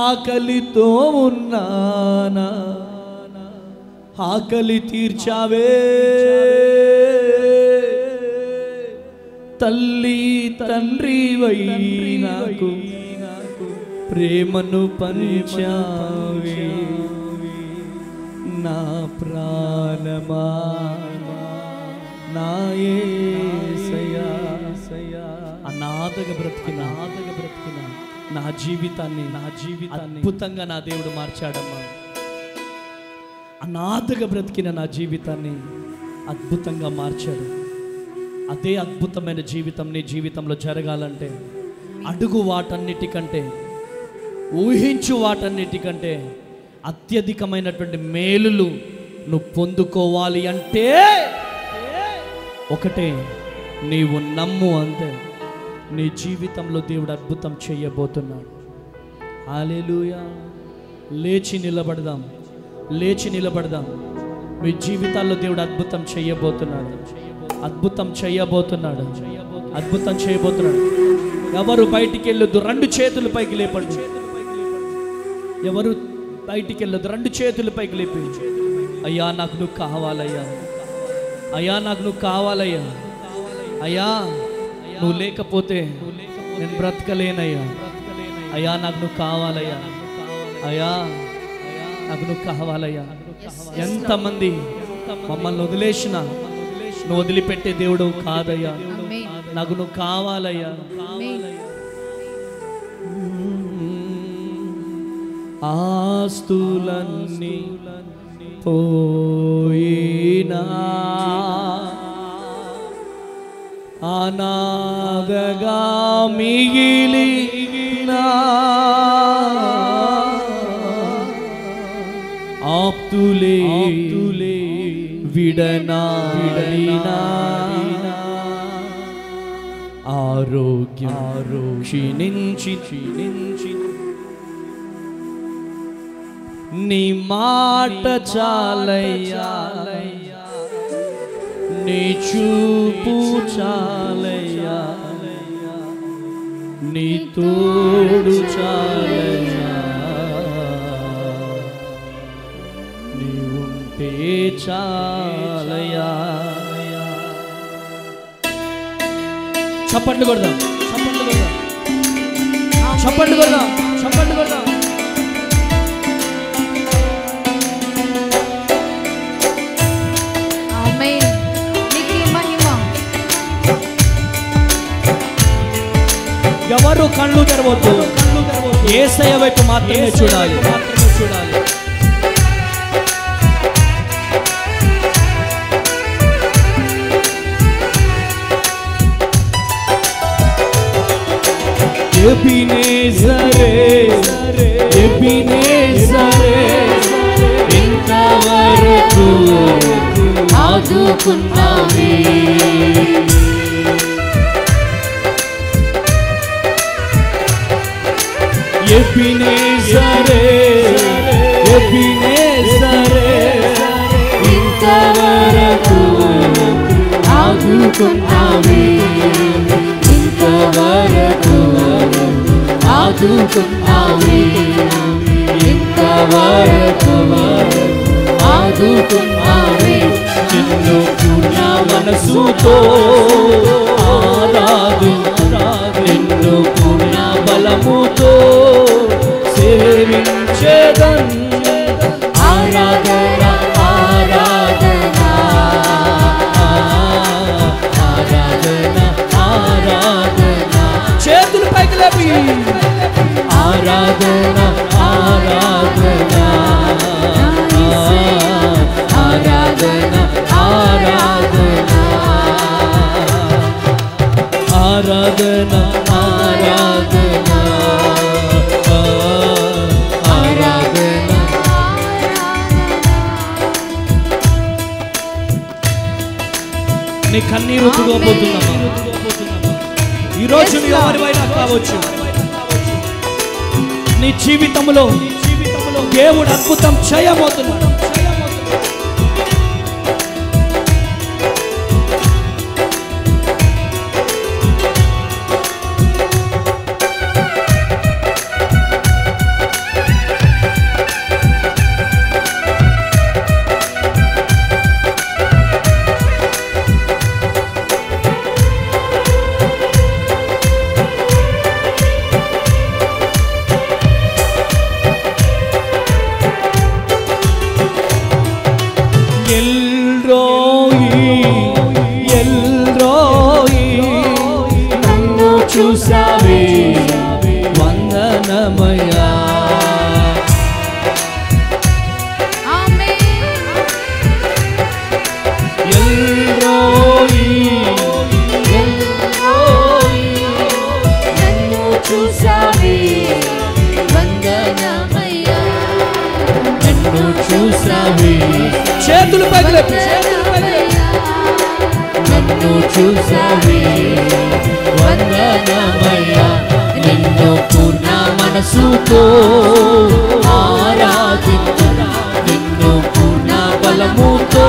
ఆకలితో ఉన్నానా, ఆకలి తీర్చావే తల్లి తండ్రి వై నాకు ప్రేమను పంచావే నా ప్రాణమా నా యేసయ్యా. అనాథగా బ్రతికిన నా జీవితాన్ని అద్భుతంగా నా దేవుడు మార్చాడమ్మా. అనాథగా బ్రతికిన నా జీవితాన్ని అద్భుతంగా మార్చాడు. అదే అద్భుతమైన జీవితం నీ జీవితంలో జరగాలంటే అడుగు వాటన్నిటికంటే, ఊహించు వాటన్నిటికంటే అత్యధికమైనటువంటి మేలులు నువ్వు పొందుకోవాలి అంటే ఒకటే, నీవు నమ్ము. అంతే, నీ జీవితంలో దేవుడు అద్భుతం చేయబోతున్నాడు. హల్లెలూయా. లేచి నిలబడదాం, లేచి నిలబడదాం. మీ జీవితాల్లో దేవుడు అద్భుతం చేయబోతున్నాడు, అద్భుతం చేయబోతున్నాడు, అద్భుతం చేయబోతున్నాడు. ఎవరు బయటికి వెళ్ళొద్దు, 2 చేతులు పైకి లేపండి. ఎవరు బయటికి వెళ్ళొద్దు, 2 చేతులు పైకి లేపి, అయ్యా నాకు నువ్వు కావాలయ్యా, అయ్యా నాకు నువ్వు కావాలయ్యా, అయ్యా నువ్వు లేకపోతే నేను బ్రతకలేనయ్యా, అయ్యా నాకు నువ్వు కావాలయ్యా, అయ్యా నాకు నువ్వు కావాలయ్యా. ఎంతమంది మమ్మల్ని వదిలేసిన నువ్వు వదిలిపెట్టే దేవుడు కాదయ్యా, నాకు నువ్వు కావాలయ్యా. ఆస్తులన్నీ పోయినా అనాథగా మిగిలినా ఆప్తులే విడనాడినా ఆరోగ్యం క్షీణించి నీ మాట చాలయ్యా, నీ చూపు చాలయ్యా, నీ తోడు చాలయ్యా, నీ ఉంటే చాలయ్యా. చప్పట్లు కొడదాం, చప్పట్లు కొడదాం, చప్పట్లు కొడదాం, చప్పట్లు కొడదాం. ఎవరు కళ్ళు తెరవద్దు, యేసయ్య వైపు మాత్రమే చూడాలి. ఎబినేజరే ఇంతవరకు ఆదుకున్నావే, ఎబినేజరే ఇంతవరకు ఆదుకున్నావే, ఇంతవరకు ఆదుకున్నావే, ఇంతవరకు ఆదుకున్నావే. నిన్ను పూర్ణ మనసుతో నిన్ను పూర్ణ బలముతో సేవించేదన్. ఆరాధన ఆరాధన ఆరాధన ఆరాధన. చేతులు పైకి లేపి ఆరాధన ఆరాధన ఆరాధన ఆరాధన ఆరాధన ఆరాధన ఆరాధన. నీ కన్నీరు తుగబోతున్నామా? ఈరోజు నీ ఎవరివైనా కావచ్చు, నీ జీవితంలో దేవుడు అద్భుతం చేయబోతున్నాడు. చూసావే వందనమయ్యా, ఎల్రోయి నన్ను చూసావే వందనమయ్యా, నన్ను చూసావే. చేతులు పగిలేపి నన్ను చూసావే వందనమయ్యా. నిన్ను పూర్ణ మనసుతో ఆరాధింతున్నా, నిన్ను పూర్ణ బలముతో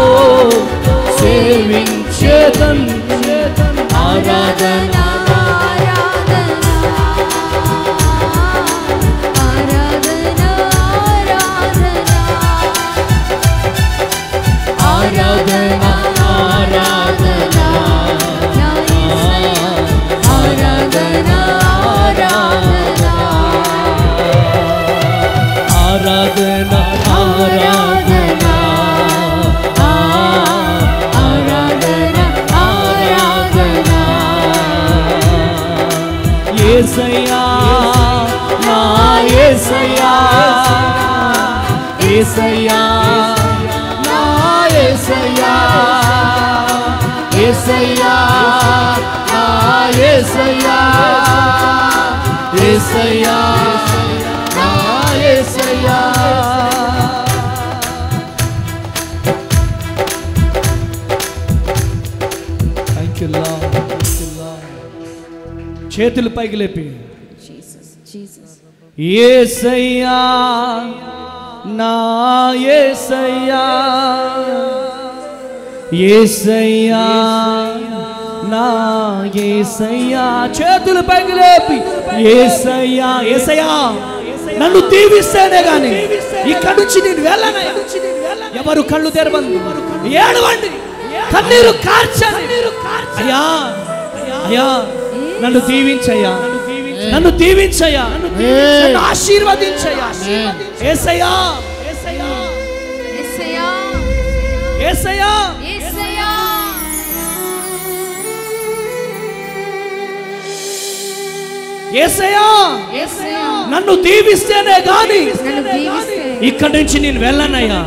సేవించేదన్. ఆరాధన ఆరాధన ఆరాధన ఆరాధన ఆరాధన ఆరాధన ఆరాధన ఆరాధన యేసయ్యా నా యేసయ్యా యేసయ్యా నా యేసయ్యా యేసయ్యా నా యేసయ్యా యేసయ్యా నా యేసయ్యా. Thank you lord. చేతులు పైకి లేపి జీసస్ జీసస్ యేసయ్యా నా యేసయ్యా యేసయ్యా నా యేసయ్యా. చేతులు పైకి లేపి యేసయ్యా యేసయ్యా నన్ను దీవిస్తేనే గాని ఇక్కడి నుంచి నేను వెళ్ళనయ్యా. ఎవరు కళ్ళు తెరవండి, ఏడవండి, కన్నీరు కార్చండి. అయ్యా అయ్యా నన్ను దీవించయ్యా, నన్ను దీవించయ్యా, నన్ను ఆశీర్వదించయ్యా. యేసయ్యా యేసయ్యా యేసయ్యా యేసయ్యా యేసయ్యా యేసయ్యా యేసయ్యా నన్ను దీవిస్తేనే గాని నన్ను దీవిస్తే ఇక్కడి నుంచి నేను వెళ్ళనయ్యా,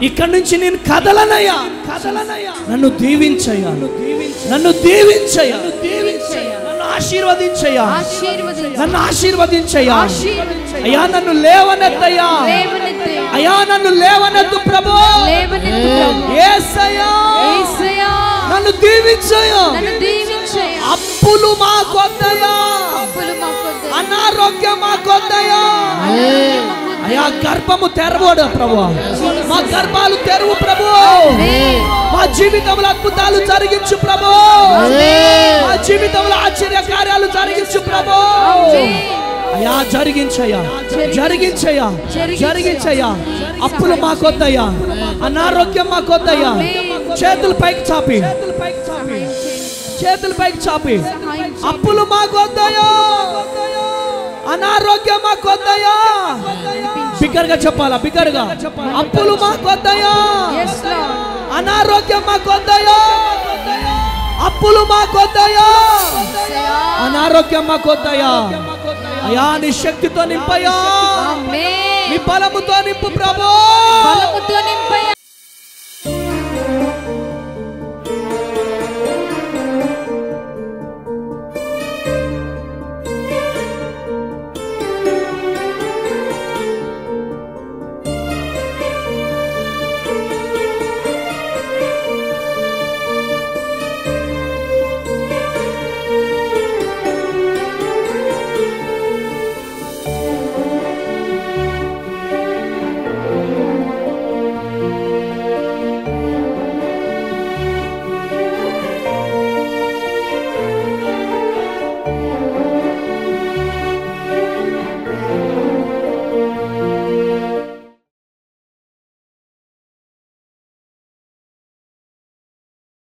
ఇక్కడి నుంచి నేను కదలనయ్యా. నన్ను దీవించయ్యా, నన్ను దీవించయ్యా, నన్ను ఆశీర్వదించయ్యా, ఆశీర్వదించు నన్ను ఆశీర్వదించయ్యా. ఆశీర్వదించు అయ్యా నన్ను లేవనెత్తయ్యా, లేవనెత్తు అయ్యా నన్ను లేవనెత్తు ప్రభు. లేవనెత్తు ప్రభు. యేసయ్యా యేసయ్యా నన్ను దీవించయ్యా. నన్ను దీవించయ్యా. అప్పులు మాకొద్దయ్యా, అప్పులు మాకొద్దు. అనారోగ్యం మాకొద్దయ్యా. అయ్యా గర్భము తెరవడు ప్రభు, మా గర్భాలు తెరువు ప్రభు. మా జీవితంలో అద్భుతాలు జరిగించు ప్రభు, మా జీవితంలో ఆశ్చర్య కార్యాలు జరిగించు ప్రభు. అయ్యా జరిగించయ్యా, జరిగించయ్యా, జరిగించయ్యా. అప్పులు మాకొద్దయ్యా, అనారోగ్యం మాకొద్దయ్యా. చేతులు పైకి చాపి, చేతులు పైకి చాపి. అప్పులు మాకొద్దయ్యా, అనారోగ్యం మాకొద్దయ్యా. బిగ్గరగా చెప్పాలా, బిగ్గరగా. అప్పులు మాకొద్దయ్యా, Yes, Lord. అనారోగ్యం మాకొద్దయ్యా. అప్పులు మాకొద్దయ్యా, అనారోగ్యం మాకొద్దయ్యా. అయ్యా నీ శక్తితో నింపయ్యా, ఆమేన్. నీ బలముతో నింపు ప్రభు. బలముతో నింపయ్యా.